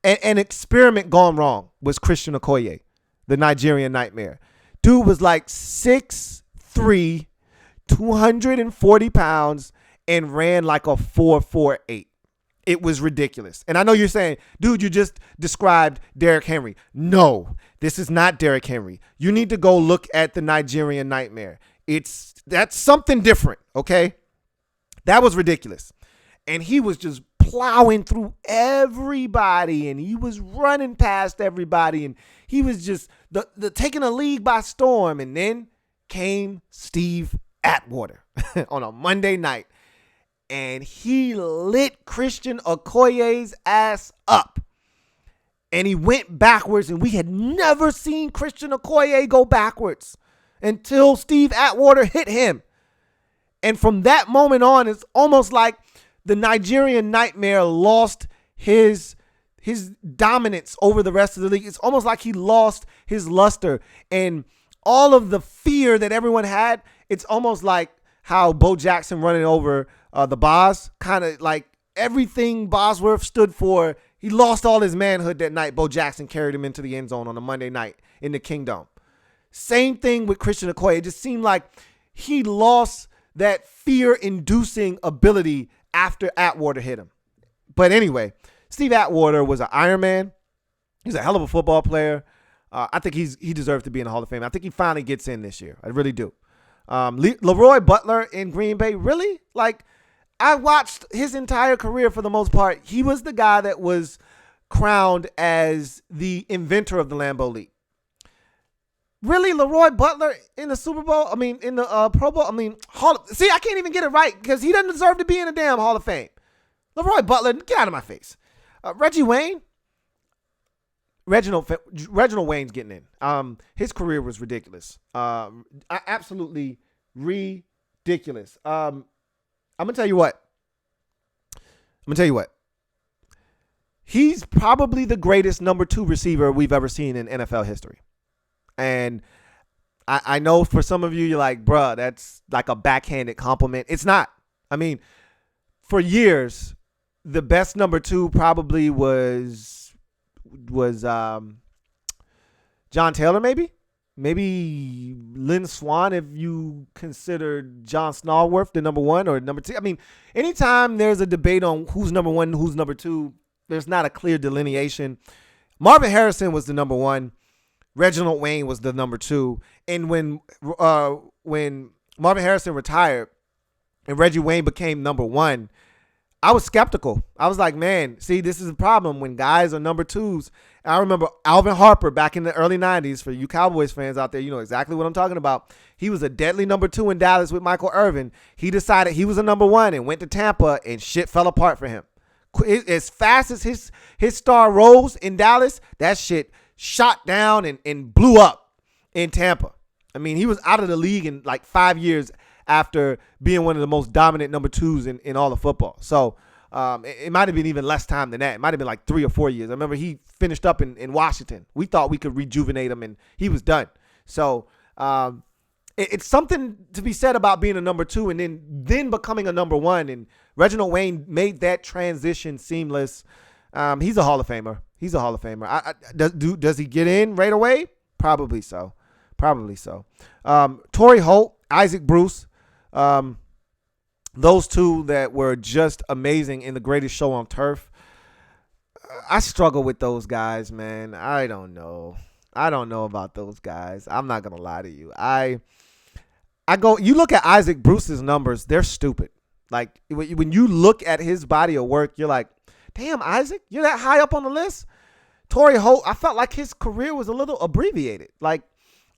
experiment gone wrong, was Christian Okoye, the Nigerian Nightmare. Dude was like 6'3", 240 pounds, and ran like a 4.48. It was ridiculous. And I know you're saying, dude, you just described Derrick Henry. No, this is not Derrick Henry. You need to go look at the Nigerian Nightmare. That's something different, okay? That was ridiculous. And he was just plowing through everybody, and he was running past everybody, and he was just the taking a league by storm. And then came Steve Atwater on a Monday night, and he lit Christian Okoye's ass up. And he went backwards, and we had never seen Christian Okoye go backwards until Steve Atwater hit him. And from that moment on, it's almost like the Nigerian Nightmare lost his dominance over the rest of the league. It's almost like he lost his luster and all of the fear that everyone had. It's almost like how Bo Jackson running over the Boz, kind of like everything Bosworth stood for. He lost all his manhood that night. Bo Jackson carried him into the end zone on a Monday night in the Kingdom. Same thing with Christian Okoye. It just seemed like he lost that fear-inducing ability after Atwater hit him. But anyway, Steve Atwater was an Iron Man. He's a hell of a football player. I think he deserves to be in the Hall of Fame. I think he finally gets in this year. I really do. Leroy Butler in Green Bay, really? Like, I watched his entire career for the most part. He was the guy that was crowned as the inventor of the Lambeau Leap. Really, Leroy Butler in the Super Bowl? I mean, in the Pro Bowl? I mean, I can't even get it right because he doesn't deserve to be in the damn Hall of Fame. Leroy Butler, get out of my face. Reggie Wayne? Reginald Wayne's getting in. His career was ridiculous. Absolutely ridiculous. I'm going to tell you what. He's probably the greatest number 2 receiver we've ever seen in NFL history. And I know for some of you, you're like, bruh, that's like a backhanded compliment. It's not. I mean, for years, the best number 2 probably was John Taylor, maybe Lynn Swann, if you consider John Stallworth the number 1 or number 2. I mean, anytime there's a debate on who's number 1 and who's number 2, there's not a clear delineation. Marvin Harrison was the number 1. Reginald Wayne was the number 2. And when Marvin Harrison retired and Reggie Wayne became number 1, I was skeptical. I was like, man, see, this is a problem when guys are number twos. And I remember Alvin Harper back in the early 90s. For you Cowboys fans out there, you know exactly what I'm talking about. He was a deadly number two in Dallas with Michael Irvin. He decided he was a number one and went to Tampa, and shit fell apart for him. As fast as his star rose in Dallas, that shit shot down and blew up in Tampa. I mean, he was out of the league in like 5 years after being one of the most dominant number twos in all of football. So it might have been even less time than that. It might have been like 3 or 4 years. I remember he finished up in Washington. We thought we could rejuvenate him, and he was done. So it's something to be said about being a number two and then becoming a number one. And Reginald Wayne made that transition seamless. He's a Hall of Famer. He's a Hall of Famer. Does he get in right away? Probably so. Torrey Holt, Isaac Bruce. Those two that were just amazing in The Greatest Show on Turf. I struggle with those guys, man. I don't know about those guys. I'm not going to lie to you. You look at Isaac Bruce's numbers, they're stupid. Like when you look at his body of work, you're like, damn, Isaac, you're that high up on the list? Torrey Holt, I felt like his career was a little abbreviated. Like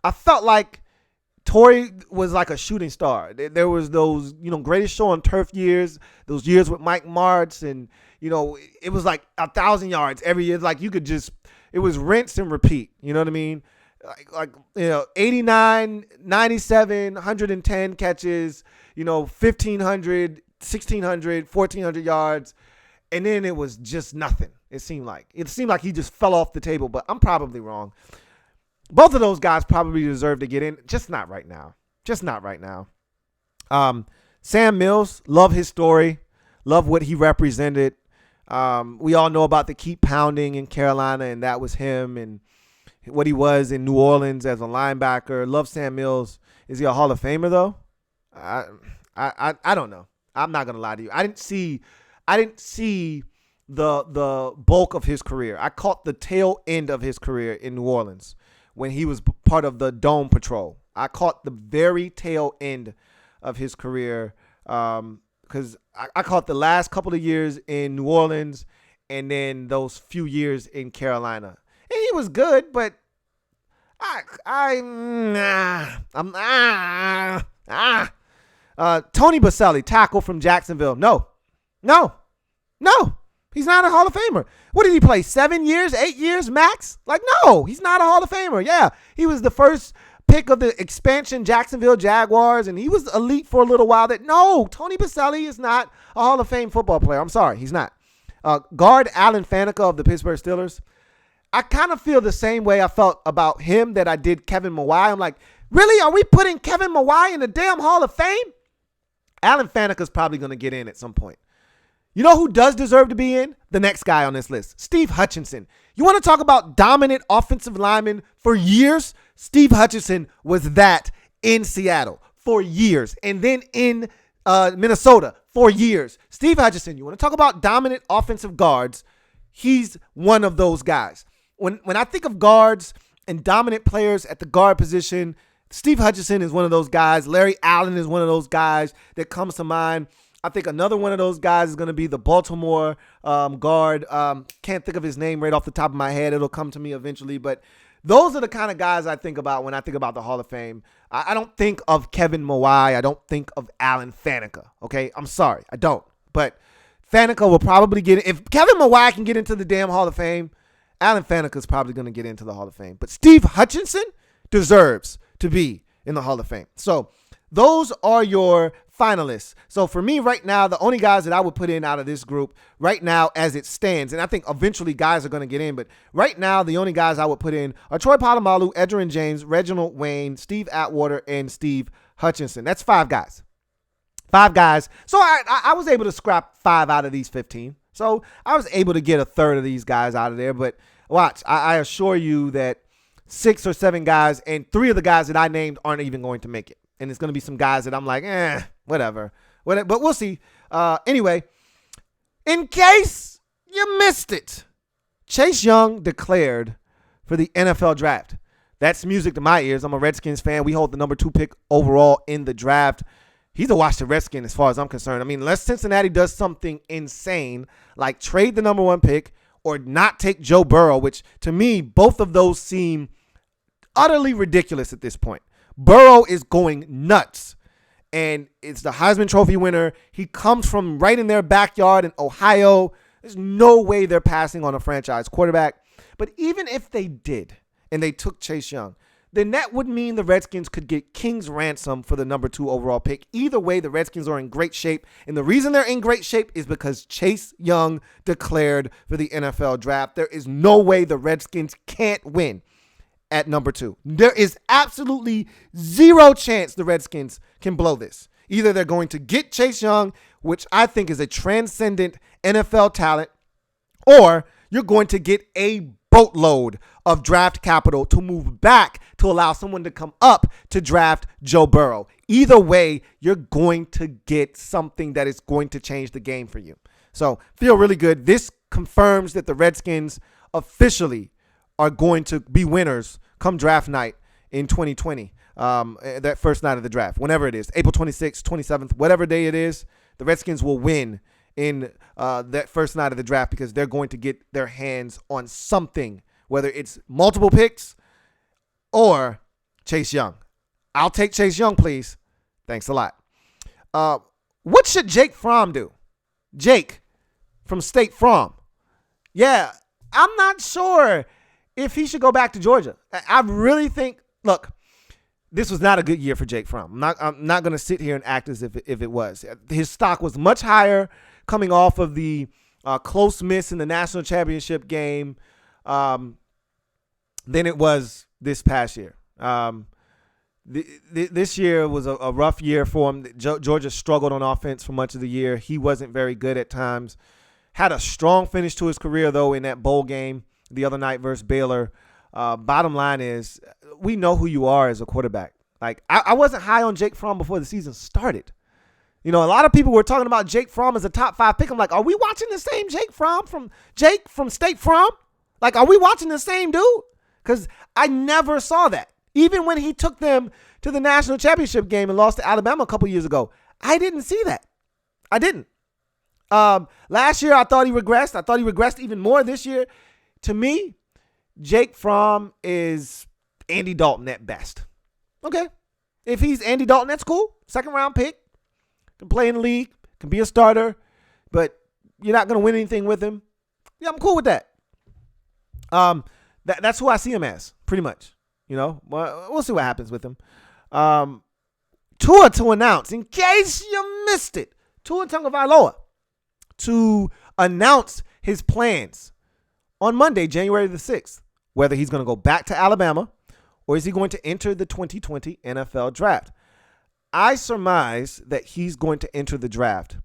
I felt like Torrey was like a shooting star. There was those, Greatest Show on Turf years, those years with Mike Martz, and, it was like 1,000 yards every year. Like it was rinse and repeat. You know what I mean? Like 89, 97, 110 catches, 1,500, 1,600, 1,400 yards. And then it was just nothing. It seemed like he just fell off the table, but I'm probably wrong. Both of those guys probably deserve to get in, just not right now. Sam Mills, love his story, love what he represented. We all know about the keep pounding in Carolina, and that was him, and what he was in New Orleans as a linebacker. Love Sam Mills. Is he a Hall of Famer though? I don't know. I'm not gonna lie to you. I didn't see the bulk of his career. I caught the tail end of his career in New Orleans when he was part of the Dome Patrol. I caught the very tail end of his career because I caught the last couple of years in New Orleans and then those few years in Carolina. And he was good, but Tony Baselli, tackle from Jacksonville. No. He's not a Hall of Famer. What did he play? 7 years, 8 years max? Like, no, he's not a Hall of Famer. Yeah, he was the first pick of the expansion Jacksonville Jaguars, and he was elite for a little while. No, Tony Baselli is not a Hall of Fame football player. I'm sorry, he's not. Guard Alan Faneca of the Pittsburgh Steelers. I kind of feel the same way I felt about him that I did Kevin Mawai. I'm like, really? Are we putting Kevin Mawai in the damn Hall of Fame? Alan Faneca's probably going to get in at some point. You know who does deserve to be in? The next guy on this list, Steve Hutchinson. You want to talk about dominant offensive lineman for years? Steve Hutchinson was that in Seattle for years, and then in Minnesota for years. Steve Hutchinson, you want to talk about dominant offensive guards? He's one of those guys. When I think of guards and dominant players at the guard position, Steve Hutchinson is one of those guys. Larry Allen is one of those guys that comes to mind. I think another one of those guys is going to be the Baltimore guard. Can't think of his name right off the top of my head. It'll come to me eventually. But those are the kind of guys I think about when I think about the Hall of Fame. I don't think of Kevin Mawai. I don't think of Alan Faneca. Okay, I'm sorry. I don't. But Faneca will probably get in. If Kevin Mawai can get into the damn Hall of Fame, Alan Faneca is probably going to get into the Hall of Fame. But Steve Hutchinson deserves to be in the Hall of Fame. So those are your finalists. So for me right now, the only guys that I would put in out of this group right now as it stands, and I think eventually guys are going to get in, but right now the only guys I would put in are Troy Polamalu, Edgerrin James, Reginald Wayne, Steve Atwater, and Steve Hutchinson. That's 5 guys. 5 guys. So I was able to scrap 5 out of these 15. So I was able to get a third of these guys out of there. But watch, I assure you that 6 or 7 guys and 3 of the guys that I named aren't even going to make it. And it's going to be some guys that I'm like, whatever. But we'll see. Anyway, in case you missed it, Chase Young declared for the NFL draft. That's music to my ears. I'm a Redskins fan. We hold the number 2 pick overall in the draft. he's a Washington Redskin as far as I'm concerned. I mean, unless Cincinnati does something insane, like trade the number 1 pick or not take Joe Burrow, which to me, both of those seem utterly ridiculous at this point. Burrow is going nuts, and it's the Heisman Trophy winner. He comes from right in their backyard in Ohio. There's no way they're passing on a franchise quarterback. But even if they did, and they took Chase Young, then that would mean the Redskins could get king's ransom for the number 2 overall pick. Either way, the Redskins are in great shape. And the reason they're in great shape is because Chase Young declared for the NFL draft. There is no way the Redskins can't win at number 2. There is absolutely zero chance the Redskins can blow this. Either they're going to get Chase Young, which I think is a transcendent NFL talent, or you're going to get a boatload of draft capital to move back to allow someone to come up to draft Joe Burrow. Either way, you're going to get something that is going to change the game for you. So feel really good. This confirms that the Redskins officially are going to be winners come draft night in 2020. That first night of the draft, whenever it is, April 26th, 27th, whatever day it is, the Redskins will win in that first night of the draft because they're going to get their hands on something, whether it's multiple picks or Chase Young. I'll take Chase Young, please. Thanks a lot. What should Jake Fromm do? Jake from State Farm. Yeah, I'm not sure if he should go back to Georgia. I really think, look, this was not a good year for Jake Fromm. I'm not going to sit here and act as if it was. His stock was much higher coming off of the close miss in the national championship game than it was this past year. This year was a rough year for him. Georgia struggled on offense for much of the year. He wasn't very good at times. Had a strong finish to his career, though, in that bowl game the other night versus Baylor. Bottom line is, we know who you are as a quarterback. Like, I wasn't high on Jake Fromm before the season started. You know, a lot of people were talking about Jake Fromm as a top 5 pick. I'm like, are we watching the same Jake Fromm from State Farm? Like, are we watching the same dude? Because I never saw that. Even when he took them to the national championship game and lost to Alabama a couple years ago, I didn't see that. I didn't. Last year, I thought he regressed. I thought he regressed even more this year. To me, Jake Fromm is Andy Dalton at best. Okay. If he's Andy Dalton, that's cool. 2nd round pick. Can play in the league. Can be a starter. But you're not going to win anything with him. Yeah, I'm cool with that. That's who I see him as, pretty much. You know, we'll see what happens with him. Tua to announce, in case you missed it, Tua Tagovailoa to announce his plans on Monday, January the 6th, whether he's going to go back to Alabama or is he going to enter the 2020 NFL draft. I surmise that he's going to enter the draft.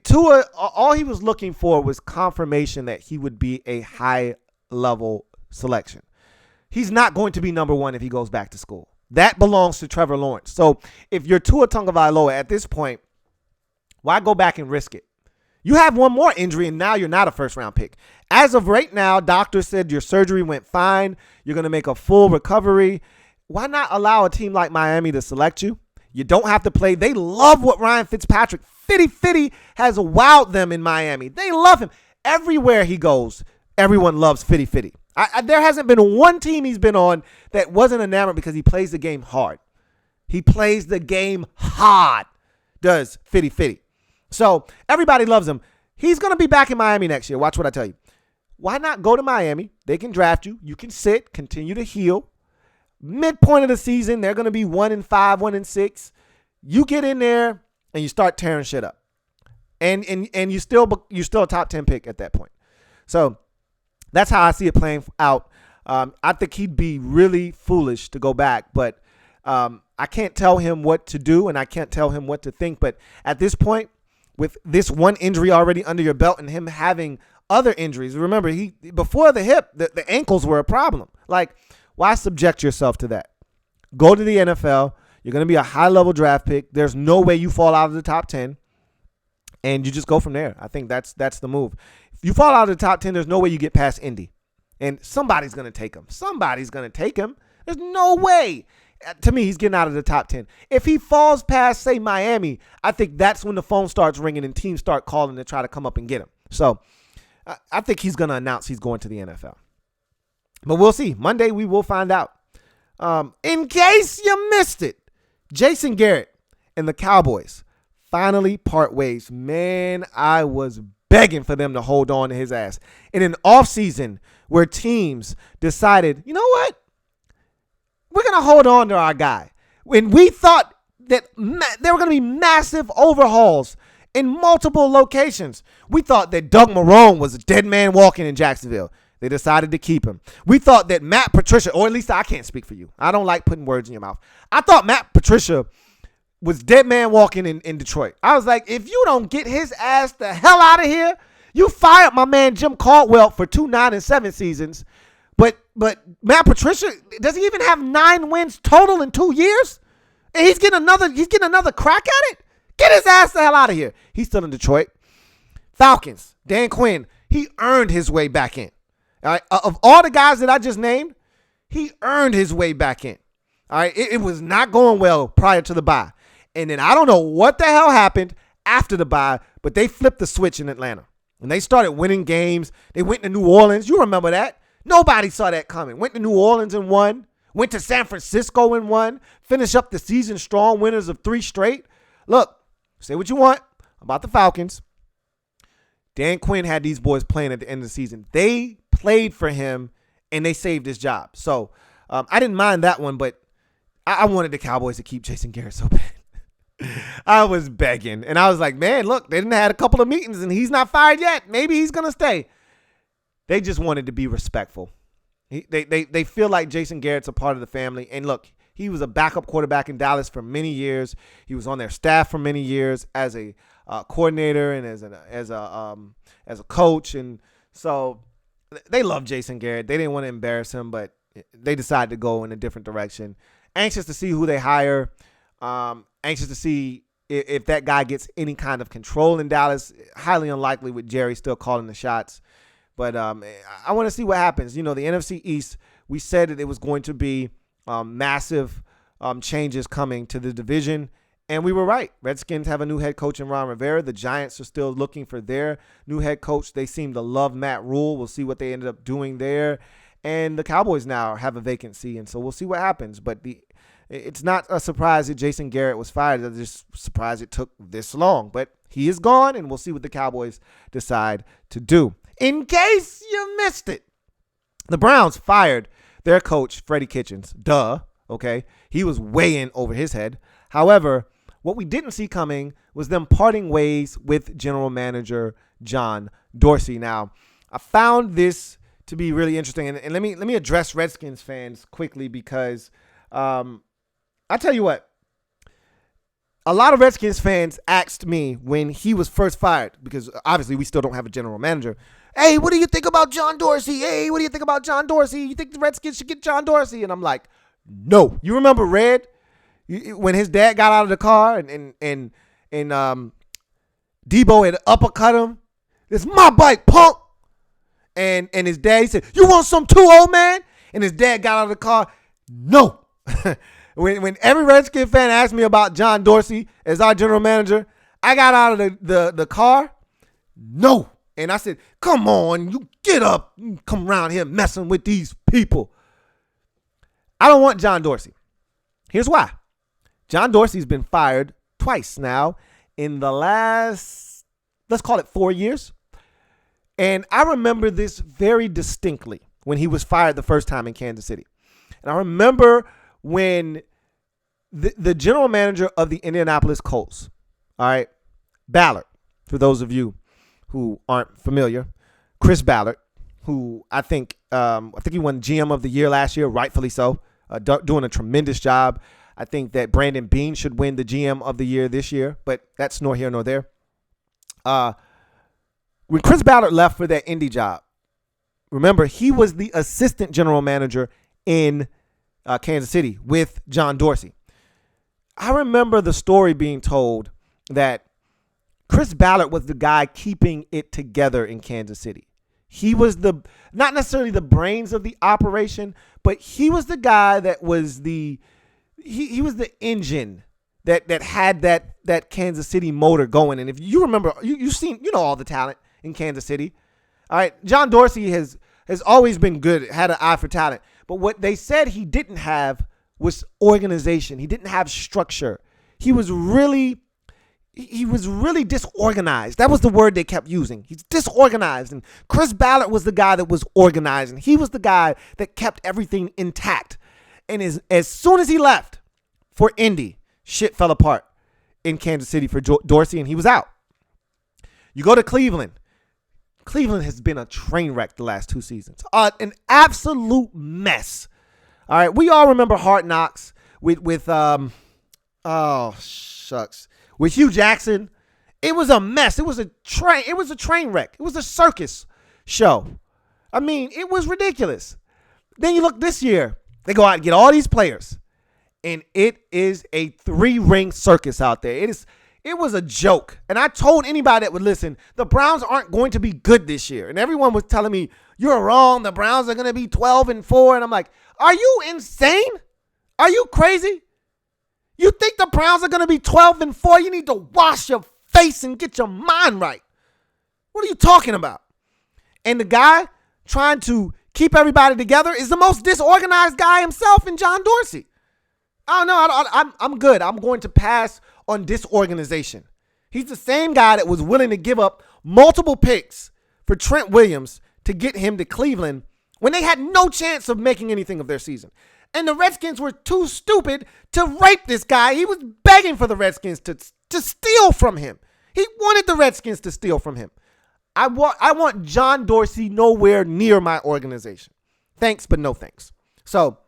Tua, all he was looking for was confirmation that he would be a high-level selection. He's not going to be number 1 if he goes back to school. That belongs to Trevor Lawrence. So if you're Tua Tagovailoa at this point, why go back and risk it? You have one more injury, and now you're not a first-round pick. As of right now, doctors said your surgery went fine. You're going to make a full recovery. Why not allow a team like Miami to select you? You don't have to play. They love what Ryan Fitzpatrick, Fitty has wowed them in Miami. They love him. Everywhere he goes, everyone loves Fitty. There hasn't been one team he's been on that wasn't enamored because he plays the game hard. He plays the game hard, does Fitty. So everybody loves him. He's going to be back in Miami next year. Watch what I tell you. Why not go to Miami? They can draft you. You can sit, continue to heal. Midpoint of the season, they're going to be 1-5, 1-6. You get in there and you start tearing shit up. And you're still a top 10 pick at that point. So that's how I see it playing out. I think he'd be really foolish to go back, but I can't tell him what to do and I can't tell him what to think. But at this point, with this one injury already under your belt and him having other injuries, remember, before the hip, the ankles were a problem. Like, why subject yourself to that? Go to the NFL. You're going to be a high-level draft pick. There's no way you fall out of the top 10, and you just go from there. I think that's the move. If you fall out of the top 10, there's no way you get past Indy, and somebody's going to take him. There's no way. To me, he's getting out of the top 10. If he falls past, say, Miami, I think that's when the phone starts ringing and teams start calling to try to come up and get him. So I think he's going to announce he's going to the NFL. But we'll see. Monday, we will find out. In case you missed it, Jason Garrett and the Cowboys finally part ways. Man, I was begging for them to hold on to his ass. In an offseason where teams decided, you know what? We're going to hold on to our guy. When we thought that there were going to be massive overhauls in multiple locations, we thought that Doug Marrone was a dead man walking in Jacksonville. They decided to keep him. We thought that Matt Patricia, or at least I can't speak for you. I don't like putting words in your mouth. I thought Matt Patricia was dead man walking in Detroit. I was like, if you don't get his ass the hell out of here, you fired my man Jim Caldwell for 2 9-7 seasons. But Matt Patricia, does he even have 9 wins total in 2 years? And he's getting another crack at it? Get his ass the hell out of here. He's still in Detroit. Falcons, Dan Quinn, he earned his way back in. All right, of all the guys that I just named, he earned his way back in. All right, it was not going well prior to the bye. And then I don't know what the hell happened after the bye, but they flipped the switch in Atlanta. And they started winning games. They went to New Orleans. You remember that. Nobody saw that coming. Went to New Orleans and won. Went to San Francisco and won. Finished up the season strong, winners of 3 straight. Look, say what you want about the Falcons. Dan Quinn had these boys playing at the end of the season. They played for him, and they saved his job. So I didn't mind that one, but I wanted the Cowboys to keep Jason Garrett so bad. I was begging, and I was like, man, look, they didn't had a couple of meetings, and he's not fired yet. Maybe he's going to stay. They just wanted to be respectful. They feel like Jason Garrett's a part of the family. And look, he was a backup quarterback in Dallas for many years. He was on their staff for many years as a coordinator and as a coach. And so they love Jason Garrett. They didn't want to embarrass him, but they decided to go in a different direction. Anxious to see who they hire. Anxious to see if that guy gets any kind of control in Dallas. Highly unlikely with Jerry still calling the shots. But I want to see what happens. You know, the NFC East, we said that it was going to be massive changes coming to the division, and we were right. Redskins have a new head coach in Ron Rivera. The Giants are still looking for their new head coach. They seem to love Matt Rule. We'll see what they ended up doing there. And the Cowboys now have a vacancy, and so we'll see what happens. But it's not a surprise that Jason Garrett was fired. I'm just surprised it took this long. But he is gone, and we'll see what the Cowboys decide to do. In case you missed it, the Browns fired their coach, Freddie Kitchens. Duh, okay? He was way in over his head. However, what we didn't see coming was them parting ways with general manager John Dorsey. Now, I found this to be really interesting, and let me address Redskins fans quickly because I tell you what, a lot of Redskins fans asked me when he was first fired, because obviously we still don't have a general manager. Hey, what do you think about John Dorsey? Hey, what do you think about John Dorsey? You think the Redskins should get John Dorsey? And I'm like, no. You remember Red when his dad got out of the car and Debo had uppercut him? It's my bike, punk. And his dad, he said, you want some too, old man? And his dad got out of the car. No. When every Redskin fan asked me about John Dorsey as our general manager, I got out of the car. No. And I said, come on, you get up. You come around here messing with these people. I don't want John Dorsey. Here's why. John Dorsey's been fired twice now in the last, let's call it 4 years. And I remember this very distinctly when he was fired the first time in Kansas City. And I remember when the general manager of the Indianapolis Colts, all right, Ballard, for those of you who aren't familiar, Chris Ballard, who I think he won GM of the year last year, rightfully so, doing a tremendous job. I think that Brandon Beane should win the GM of the year this year, but that's nor here nor there. When Chris Ballard left for that Indy job, remember, he was the assistant general manager in Kansas City with John Dorsey. I remember the story being told that Chris Ballard was the guy keeping it together in Kansas City. He was not necessarily the brains of the operation, but he was the guy that was the he was the engine that had that Kansas City motor going. And if you remember, you've seen, all the talent in Kansas City. All right, John Dorsey has always been good, had an eye for talent. But what they said he didn't have was organization. He didn't have structure. He was really disorganized. That was the word they kept using. He's disorganized. And Chris Ballard was the guy that was organized. And he was the guy that kept everything intact. And as soon as he left for Indy, shit fell apart in Kansas City for Dorsey, and he was out. You go to Cleveland. Cleveland has been a train wreck the last 2 seasons. An absolute mess. All right, we all remember Hard Knocks with with Hugh Jackson. It was a mess. It was a train wreck. It was a circus show. I mean, it was ridiculous. Then you look this year, they go out and get all these players, and it is a 3-ring circus out there. It was a joke. And I told anybody that would listen, the Browns aren't going to be good this year. And everyone was telling me, you're wrong. The Browns are going to be 12-4. And I'm like, are you insane? Are you crazy? You think the Browns are going to be 12-4? You need to wash your face and get your mind right. What are you talking about? And the guy trying to keep everybody together is the most disorganized guy himself in John Dorsey. I don't know. I'm good. I'm going to pass on disorganization. He's the same guy that was willing to give up multiple picks for Trent Williams to get him to Cleveland when they had no chance of making anything of their season. And the Redskins were too stupid to rape this guy. He was begging for the Redskins to steal from him. He wanted the Redskins to steal from him. I want John Dorsey nowhere near my organization. Thanks, but no thanks. So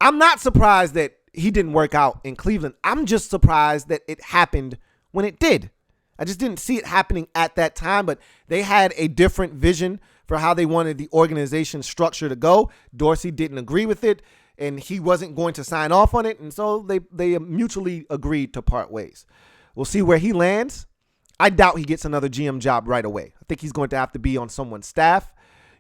I'm not surprised that he didn't work out in Cleveland. I'm just surprised that it happened when it did. I just didn't see it happening at that time, but they had a different vision for how they wanted the organization structure to go. Dorsey didn't agree with it, and he wasn't going to sign off on it, and so they mutually agreed to part ways. We'll see where he lands. I doubt he gets another GM job right away. I think he's going to have to be on someone's staff,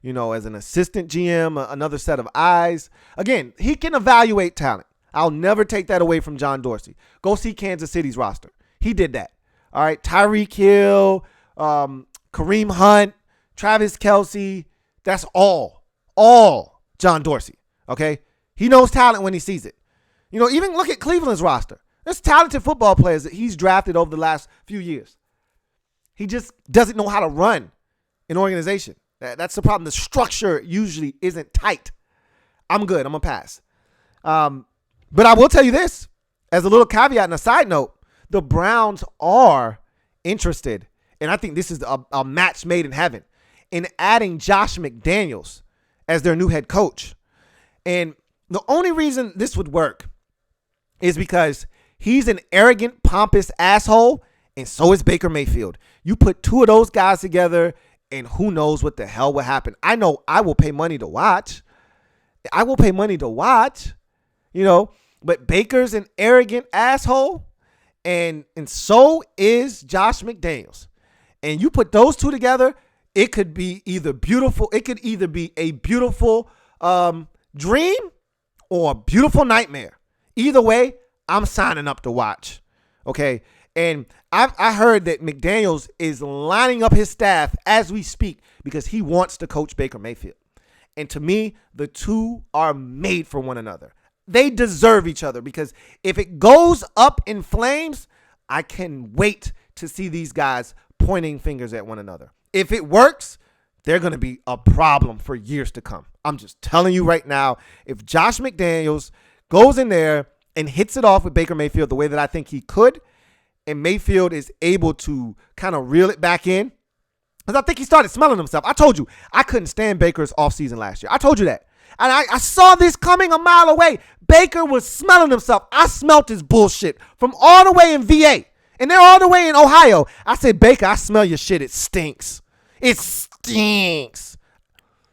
as an assistant GM, another set of eyes. Again, he can evaluate talent. I'll never take that away from John Dorsey. Go see Kansas City's roster. He did that. All right, Tyreek Hill, Kareem Hunt, Travis Kelce, that's all John Dorsey, okay? He knows talent when he sees it. Even look at Cleveland's roster. There's talented football players that he's drafted over the last few years. He just doesn't know how to run an organization. That's the problem. The structure usually isn't tight. I'm good. I'm going to pass. But I will tell you this, as a little caveat and a side note, the Browns are interested, and I think this is a match made in heaven, in adding Josh McDaniels as their new head coach. And the only reason this would work is because he's an arrogant, pompous asshole, and so is Baker Mayfield. You put two of those guys together, and who knows what the hell will happen. I know I will pay money to watch. But Baker's an arrogant asshole, and so is Josh McDaniels. And you put those two together, it could be either beautiful. It could either be a beautiful dream or a beautiful nightmare. Either way, I'm signing up to watch. Okay. And I heard that McDaniels is lining up his staff as we speak because he wants to coach Baker Mayfield. And to me, the two are made for one another. They deserve each other because if it goes up in flames, I can wait to see these guys pointing fingers at one another. If it works, they're going to be a problem for years to come. I'm just telling you right now, if Josh McDaniels goes in there and hits it off with Baker Mayfield the way that I think he could, and Mayfield is able to kind of reel it back in, because I think he started smelling himself. I told you, I couldn't stand Baker's offseason last year. I told you that. And I saw this coming a mile away. Baker was smelling himself. I smelt his bullshit from all the way in VA. And they're all the way in Ohio. I said, Baker, I smell your shit. It stinks. It stinks.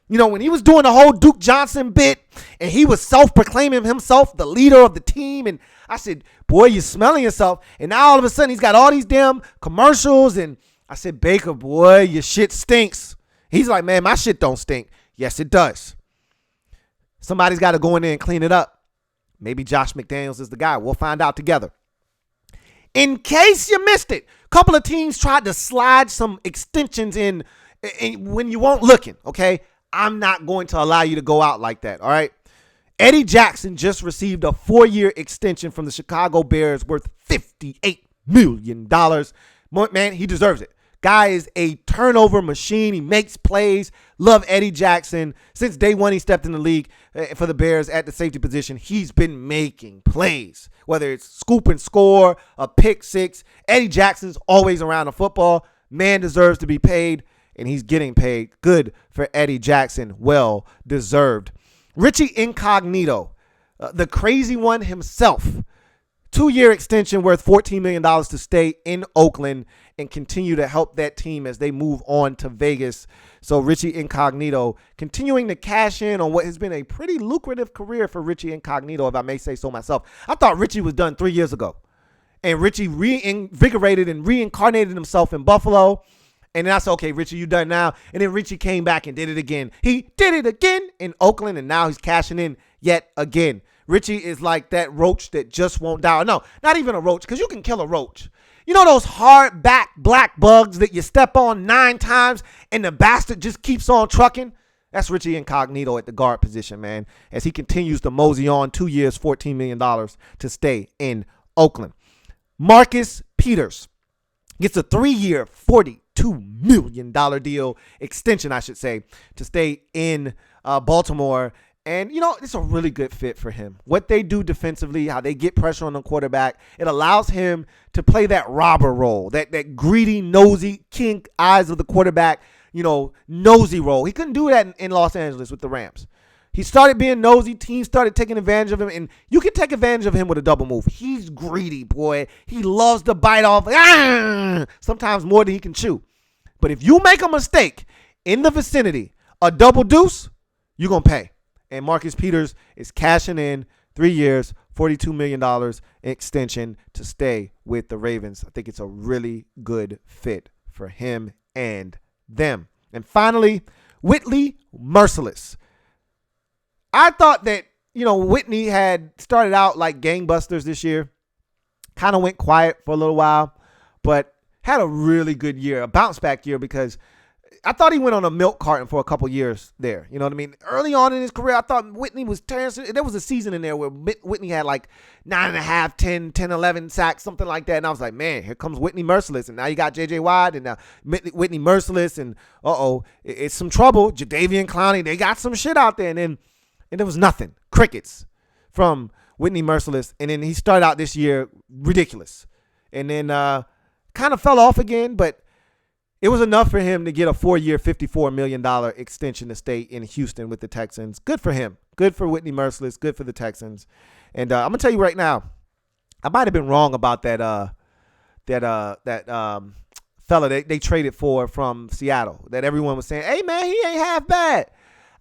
When he was doing the whole Duke Johnson bit and he was self-proclaiming himself the leader of the team. And I said, boy, you're smelling yourself. And now all of a sudden he's got all these damn commercials. And I said, Baker, boy, your shit stinks. He's like, man, my shit don't stink. Yes, it does. Somebody's got to go in there and clean it up. maybe Josh McDaniels is the guy. We'll find out together. In case you missed it, a couple of teams tried to slide some extensions in when you weren't looking, okay? I'm not going to allow you to go out like that, all right? Eddie Jackson just received a 4-year extension from the Chicago Bears worth $58 million. Man, he deserves it. Guy is a turnover machine. He makes plays. Love Eddie Jackson. Since day one he stepped in the league for the Bears at the safety position, he's been making plays. Whether it's scoop and score, a pick six, Eddie Jackson's always around the football. Man deserves to be paid, and he's getting paid. Good for Eddie Jackson. Well deserved. Richie Incognito, the crazy one himself. 2-year extension worth $14 million to stay in Oakland and continue to help that team as they move on to Vegas. So Richie Incognito continuing to cash in on what has been a pretty lucrative career for Richie Incognito, if I may say so myself. I thought Richie was done 3 years ago. And Richie reinvigorated and reincarnated himself in Buffalo. And then I said, okay, Richie, you done now. And then Richie came back and did it again. He did it again in Oakland, and now he's cashing in yet again. Richie is like that roach that just won't die. No, not even a roach, because you can kill a roach. You know those hard back black bugs that you step on 9 times and the bastard just keeps on trucking? That's Richie Incognito at the guard position, man, as he continues to mosey on 2 years, $14 million to stay in Oakland. Marcus Peters gets a 3-year, $42 million deal, extension, I should say, to stay in Baltimore. And, you know, it's a really good fit for him. What they do defensively, how they get pressure on the quarterback, it allows him to play that robber role, that greedy, nosy, kink eyes of the quarterback, you know, nosy role. He couldn't do that in Los Angeles with the Rams. He started being nosy. Teams started taking advantage of him, and you can take advantage of him with a double move. He's greedy, boy. He loves to bite off, sometimes more than he can chew. But if you make a mistake in the vicinity, a double deuce, you're going to pay. And Marcus Peters is cashing in 3 years, $42 million extension to stay with the Ravens. I think it's a really good fit for him and them. And finally, Whitney Merciless. I thought that, you know, Whitney had started out like gangbusters this year. Kind of went quiet for a little while, but had a really good year, a bounce back year, because I thought he went on a milk carton for a couple years there. You know what I mean? Early on in his career, I thought Whitney was tearing. There was a season in there where Whitney had like 9.5, 10, 11 sacks, something like that. And I was like, man, here comes Whitney Merciless. And now you got J.J. Watt and now Whitney Merciless. And, it's some trouble. Jadeveon Clowney, they got some shit out there. And there was nothing. Crickets from Whitney Merciless. And then he started out this year ridiculous. And then kind of fell off again, but it was enough for him to get a 4-year, $54 million extension to stay in Houston with the Texans. Good for him. Good for Whitney Merciless. Good for the Texans. And I'm going to tell you right now, I might have been wrong about that fella they traded for from Seattle, that everyone was saying, hey, man, he ain't half bad.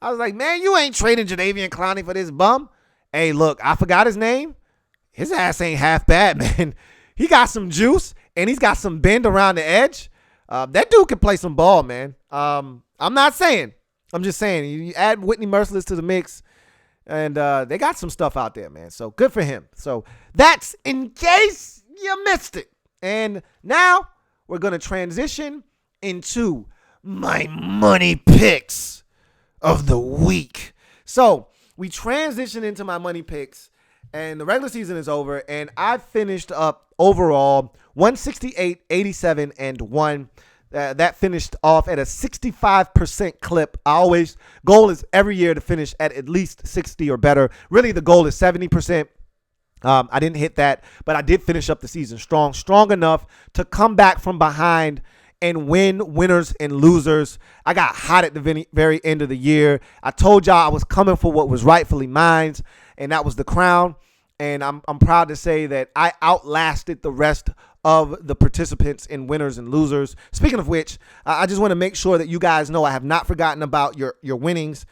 I was like, man, you ain't trading Jadeveon Clowney for this bum. Hey, look, I forgot his name. His ass ain't half bad, man. He got some juice, and he's got some bend around the edge. That dude can play some ball, man. I'm not saying. I'm just saying. You add Whitney Merciless to the mix, and they got some stuff out there, man. So good for him. So that's in case you missed it. And now we're going to transition into my money picks of the week. So we transition into my money picks, and the regular season is over, and I finished up overall 168, 87, and 1. That finished off at a 65% clip. Goal is every year to finish at least 60 or better. Really, the goal is 70%. I didn't hit that, but I did finish up the season strong enough to come back from behind and win winners and losers. I got hot at the very end of the year. I told y'all I was coming for what was rightfully mine, and that was the crown. And I'm proud to say that I outlasted the rest of the participants in winners and losers. Speaking of which, I just want to make sure that you guys know I have not forgotten about your winnings.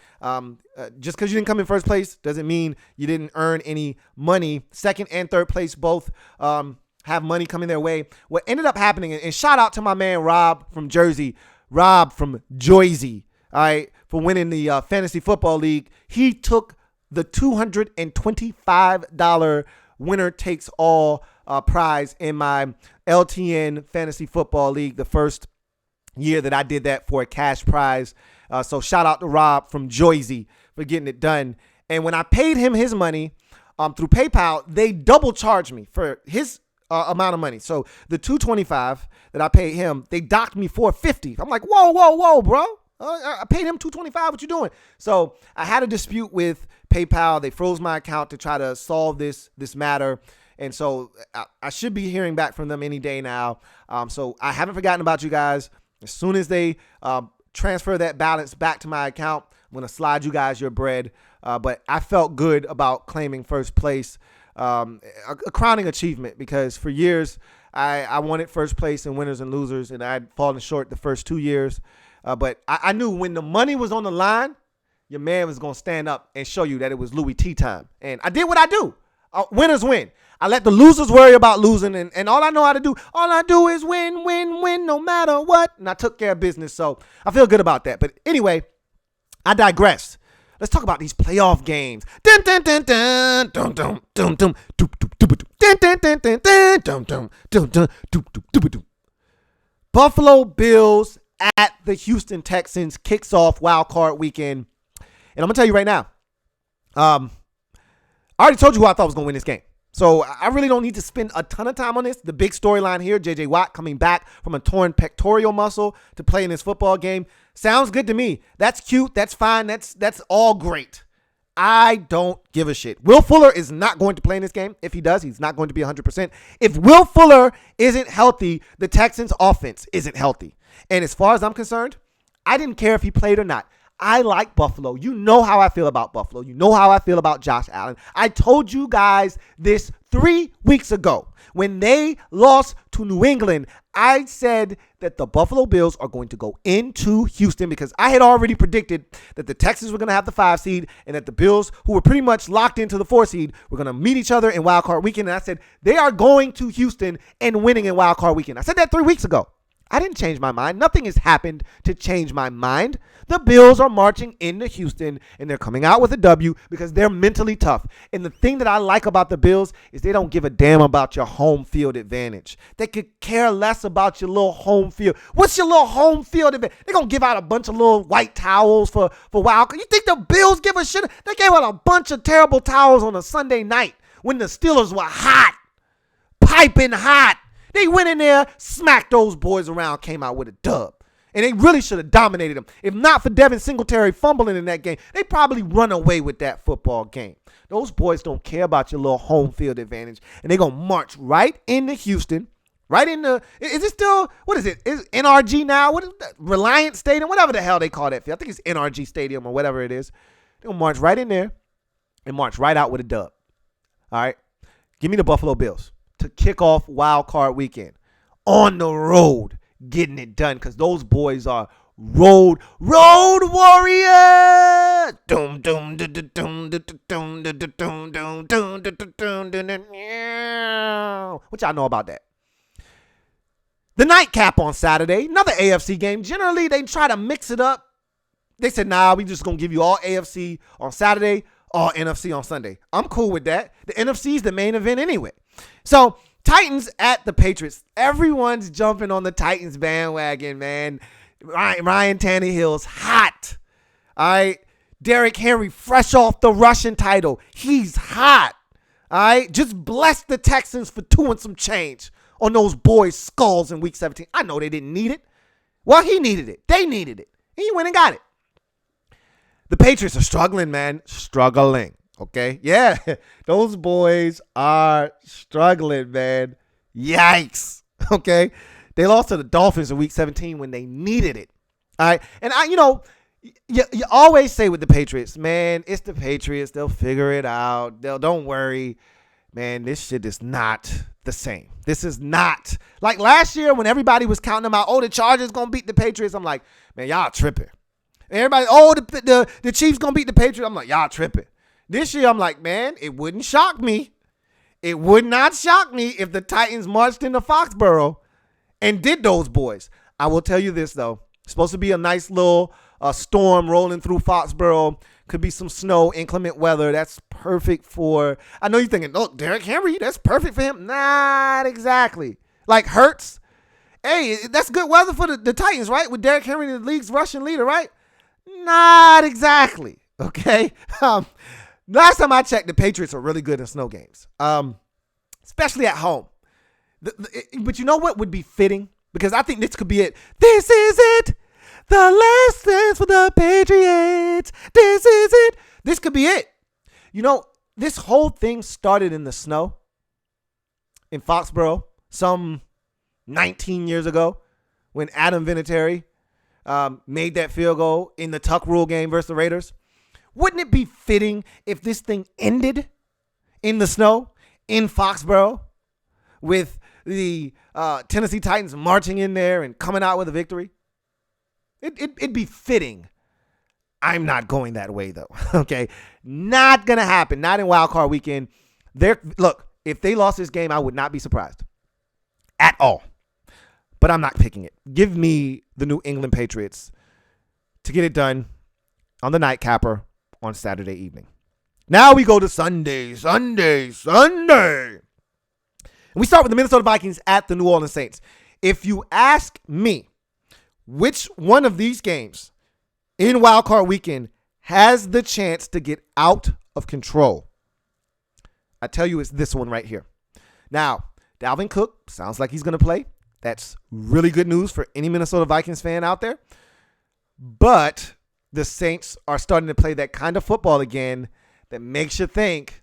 Just because you didn't come in first place doesn't mean you didn't earn any money. Second and third place both have money coming their way. What ended up happening, and shout out to my man Rob from Jersey, Rob from Jersey, all right, for winning the fantasy football league. He took the $225 winner takes all prize in my LTN Fantasy Football League, the first year that I did that for a cash prize. So shout out to Rob from Joyzy for getting it done. And when I paid him his money through PayPal, they double charged me for his amount of money. So the $225 that I paid him, they docked me $450. I'm like, whoa, bro. I paid him $225. What you doing? So I had a dispute with PayPal. They froze my account to try to solve this matter. And so I should be hearing back from them any day now. So I haven't forgotten about you guys. As soon as they transfer that balance back to my account, I'm going to slide you guys your bread. But I felt good about claiming first place, a crowning achievement, because for years I wanted first place in winners and losers, and I'd fallen short the first 2 years. But I knew when the money was on the line, your man was going to stand up and show you that it was Louie tea time. And I did what I do. Winners win. I let the losers worry about losing, and all I know how to do, all I do is win, no matter what. And I took care of business, so I feel good about that. But anyway, I digress. Let's talk about these playoff games. Dun dun dun dun dun dun dun dun dun dun dun dun dun dun dun dun dun. Buffalo Bills at the Houston Texans kicks off Wildcard weekend, and I'm gonna tell you right now. I already told you who I thought was gonna win this game. So I really don't need to spend a ton of time on this. The big storyline here, J.J. Watt coming back from a torn pectoral muscle to play in this football game. Sounds good to me. That's cute. That's fine. That's all great. I don't give a shit. Will Fuller is not going to play in this game. If he does, he's not going to be 100%. If Will Fuller isn't healthy, the Texans' offense isn't healthy. And as far as I'm concerned, I didn't care if he played or not. I like Buffalo. You know how I feel about Buffalo. You know how I feel about Josh Allen. I told you guys this 3 weeks ago when they lost to New England. I said that the Buffalo Bills are going to go into Houston because I had already predicted that the Texans were going to have the 5 seed and that the Bills, who were pretty much locked into the 4 seed, were going to meet each other in Wildcard weekend. And I said they are going to Houston and winning in Wildcard weekend. I said that 3 weeks ago. I didn't change my mind. Nothing has happened to change my mind. The Bills are marching into Houston, and they're coming out with a W because they're mentally tough. And the thing that I like about the Bills is they don't give a damn about your home field advantage. They could care less about your little home field. What's your little home field advantage? They're going to give out a bunch of little white towels for wild. You think the Bills give a shit? They gave out a bunch of terrible towels on a Sunday night when the Steelers were hot, piping hot. They went in there, smacked those boys around, came out with a dub. And they really should have dominated them. If not for Devin Singletary fumbling in that game, they probably run away with that football game. Those boys don't care about your little home field advantage. And they're going to march right into Houston, right in the, is it still, what is it? Is it NRG now? What is that? Reliance Stadium? Whatever the hell they call that field. I think it's NRG Stadium or whatever it is. They're going to march right in there and march right out with a dub. All right? Give me the Buffalo Bills to kick off Wild Card weekend on the road, getting it done because those boys are road warriors. What y'all know about that? The nightcap on Saturday, another AFC game. Generally, they try to mix it up. They said, nah, we just going to give you all AFC on Saturday, all NFC on Sunday. I'm cool with that. The NFC is the main event anyway. So, Titans at the Patriots. Everyone's jumping on the Titans bandwagon, man. Ryan Tannehill's hot. All right. Derrick Henry, fresh off the Russian title. He's hot. All right. Just bless the Texans for 2 and some change on those boys' skulls in week 17. I know they didn't need it. Well, he needed it. They needed it. He went and got it. The Patriots are struggling, man. Struggling. Okay. Yeah. Those boys are struggling, man. Yikes. Okay. They lost to the Dolphins in week 17 when they needed it. All right. And you always say with the Patriots, man, it's the Patriots. They'll figure it out. Don't worry. Man, this shit is not the same. This is not like last year when everybody was counting them out. Oh, the Chargers going to beat the Patriots. I'm like, man, y'all tripping. And everybody, oh, the Chiefs going to beat the Patriots. I'm like, y'all tripping. This year, I'm like, man, it wouldn't shock me. It would not shock me if the Titans marched into Foxborough and did those boys. I will tell you this, though. It's supposed to be a nice little a storm rolling through Foxborough. Could be some snow, inclement weather. That's perfect for, I know you're thinking, look, Derrick Henry, that's perfect for him. Not exactly. Like Hurts. Hey, that's good weather for the Titans, right? With Derrick Henry, the league's rushing leader, right? Not exactly. Okay. Last time I checked, the Patriots are really good in snow games, especially at home. But you know what would be fitting? Because I think this could be it. This is it. The last dance for the Patriots. This is it. This could be it. You know, this whole thing started in the snow in Foxborough some 19 years ago when Adam Vinatieri made that field goal in the Tuck Rule game versus the Raiders. Wouldn't it be fitting if this thing ended in the snow in Foxborough with the Tennessee Titans marching in there and coming out with a victory? It'd be fitting. I'm not going that way, though. Okay? Not going to happen. Not in Wildcard weekend. Look, if they lost this game, I would not be surprised at all. But I'm not picking it. Give me the New England Patriots to get it done on the nightcapper on Saturday evening. Now we go to Sunday. And we start with the Minnesota Vikings at the New Orleans Saints. If you ask me, which one of these games in Wildcard weekend has the chance to get out of control, I tell you it's this one right here. Now, Dalvin Cook sounds like he's going to play. That's really good news for any Minnesota Vikings fan out there. But the Saints are starting to play that kind of football again that makes you think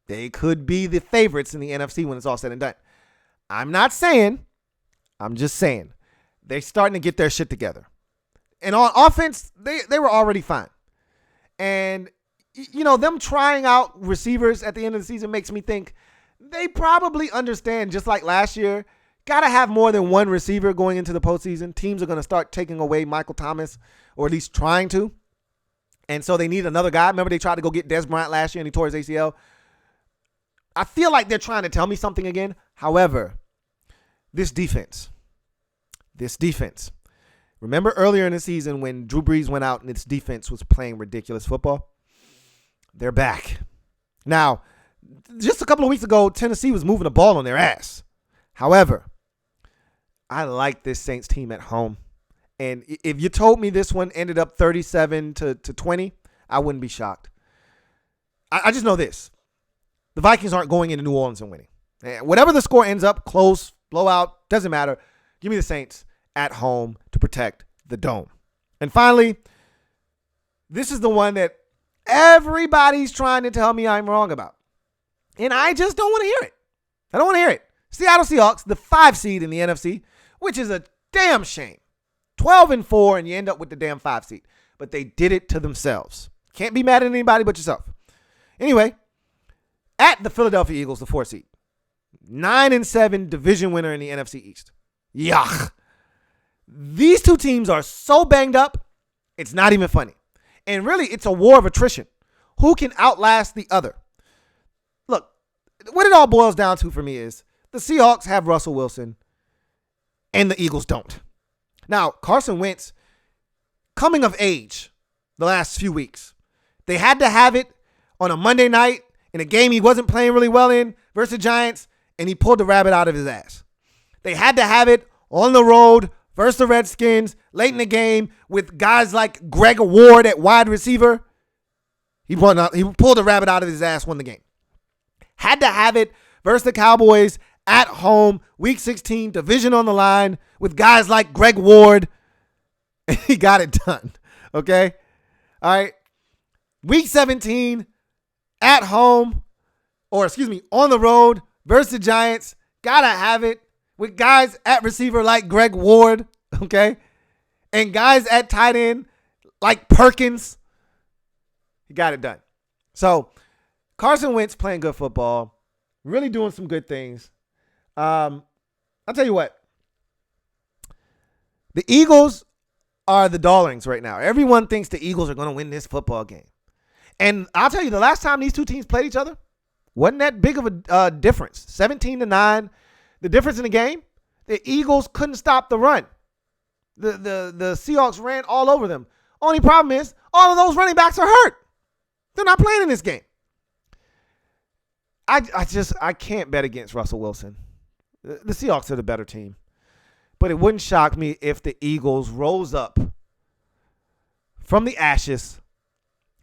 they could be the favorites in the NFC when it's all said and done. I'm just saying. They're starting to get their shit together. And on offense, they were already fine. And, you know, them trying out receivers at the end of the season makes me think they probably understand, just like last year, got to have more than one receiver going into the postseason. Teams are going to start taking away Michael Thomas, or at least trying to. And so they need another guy. Remember they tried to go get Des Bryant last year and he tore his ACL. I feel like they're trying to tell me something again. However, this defense. Remember earlier in the season when Drew Brees went out and its defense was playing ridiculous football? They're back. Now, just a couple of weeks ago, Tennessee was moving the ball on their ass. However, I like this Saints team at home. And if you told me this one ended up 37 to 20, I wouldn't be shocked. I just know this. The Vikings aren't going into New Orleans and winning. Whatever the score ends up, close, blowout, doesn't matter. Give me the Saints at home to protect the dome. And finally, this is the one that everybody's trying to tell me I'm wrong about. And I just don't want to hear it. I don't want to hear it. Seattle Seahawks, the 5 seed in the NFC, which is a damn shame. 12-4, and you end up with the damn 5 seed. But they did it to themselves. Can't be mad at anybody but yourself. Anyway, at the Philadelphia Eagles, the 4 seed. 9-7 division winner in the NFC East. Yuck. These two teams are so banged up, it's not even funny. And really, it's a war of attrition. Who can outlast the other? Look, what it all boils down to for me is the Seahawks have Russell Wilson and the Eagles don't. Now, Carson Wentz, coming of age the last few weeks. They had to have it on a Monday night in a game he wasn't playing really well in versus the Giants, and he pulled the rabbit out of his ass. They had to have it on the road versus the Redskins late in the game with guys like Greg Ward at wide receiver. He pulled the rabbit out of his ass, won the game. Had to have it versus the Cowboys at home, Week 16, division on the line with guys like Greg Ward. And he got it done. Okay? All right. Week 17 at home, on the road versus the Giants. Gotta have it with guys at receiver like Greg Ward. Okay? And guys at tight end like Perkins. He got it done. So, Carson Wentz playing good football, really doing some good things. I'll tell you what. The Eagles are the darlings right now. Everyone thinks the Eagles are going to win this football game. And I'll tell you, the last time these two teams played each other, wasn't that big of a difference. 17-9. The difference in the game, the Eagles couldn't stop the run. The Seahawks ran all over them. Only problem is all of those running backs are hurt. They're not playing in this game. I can't bet against Russell Wilson. The Seahawks are the better team. But it wouldn't shock me if the Eagles rose up from the ashes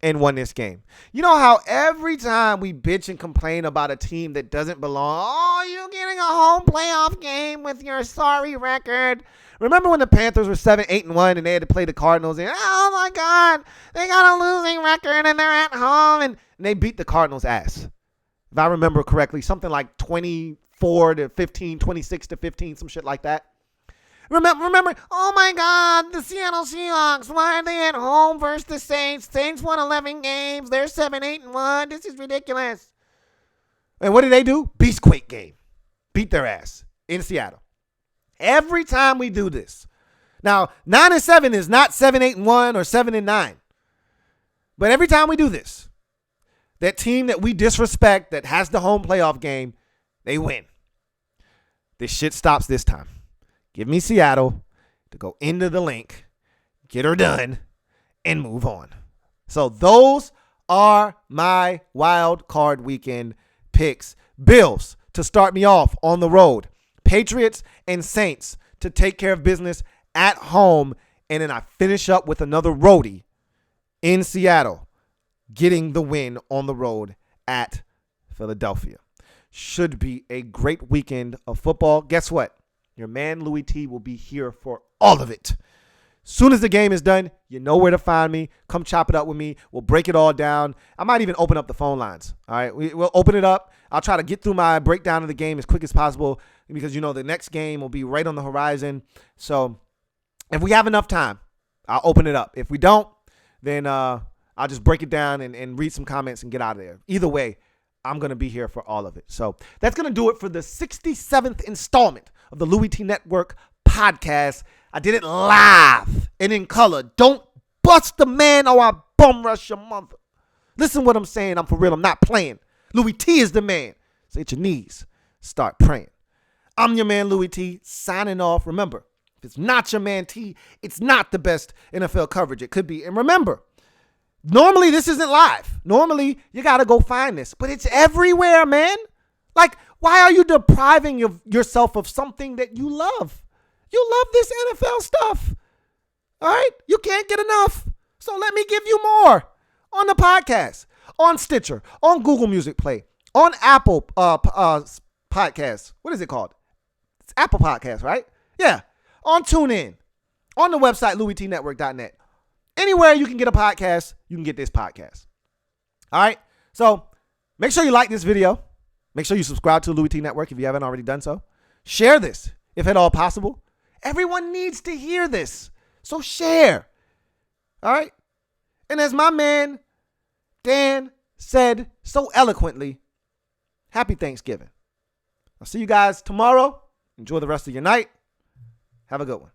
and won this game. You know how every time we bitch and complain about a team that doesn't belong, oh, you're getting a home playoff game with your sorry record. Remember when the Panthers were 7-8-1 and they had to play the Cardinals? And oh my God, they got a losing record and they're at home and they beat the Cardinals' ass. If I remember correctly, something like 24-15, 26-15, some shit like that. Remember, oh my God, the Seattle Seahawks, why are they at home versus the Saints? Saints won 11 games. They're 7-8-1. This is ridiculous. And what did they do? Beastquake game. Beat their ass in Seattle. Every time we do this. Now, 9-7 is not 7-8-1 or 7-9. But every time we do this, that team that we disrespect that has the home playoff game, they win. This shit stops this time. Give me Seattle to go into the link, get her done, and move on. So those are my wild card weekend picks. Bills to start me off on the road. Patriots and Saints to take care of business at home. And then I finish up with another roadie in Seattle, getting the win on the road at Philadelphia. Should be a great weekend of football. Guess what? Your man Louie T will be here for all of it. Soon as the game is done, you know where to find me. Come chop it up with me. We'll break it all down. I might even open up the phone lines. All right, we'll open it up. I'll try to get through my breakdown of the game as quick as possible because, you know, the next game will be right on the horizon. So if we have enough time, I'll open it up. If we don't, then I'll just break it down and read some comments and get out of there. Either way, I'm going to be here for all of it. So that's going to do it for the 67th installment of the Louie T Network podcast. I did it live and in color. Don't bust the man or I bum rush your mother. Listen what I'm saying. I'm for real. I'm not playing. Louie T is the man. So hit your knees. Start praying. I'm your man Louie T signing off. Remember, if it's not your man T, it's not the best NFL coverage. It could be. And remember, normally this isn't live. Normally you got to go find this. But it's everywhere, man. Like, why are you depriving yourself of something that you love? You love this NFL stuff. All right? You can't get enough. So let me give you more on the podcast, on Stitcher, on Google Music Play, on Apple Podcasts. What is it called? It's Apple Podcasts, right? Yeah. On TuneIn, on the website, louietnetwork.net. Anywhere you can get a podcast, you can get this podcast. All right? So make sure you like this video. Make sure you subscribe to Louie T Network if you haven't already done so. Share this if at all possible. Everyone needs to hear this. So share. All right? And as my man Dan said so eloquently, happy Thanksgiving. I'll see you guys tomorrow. Enjoy the rest of your night. Have a good one.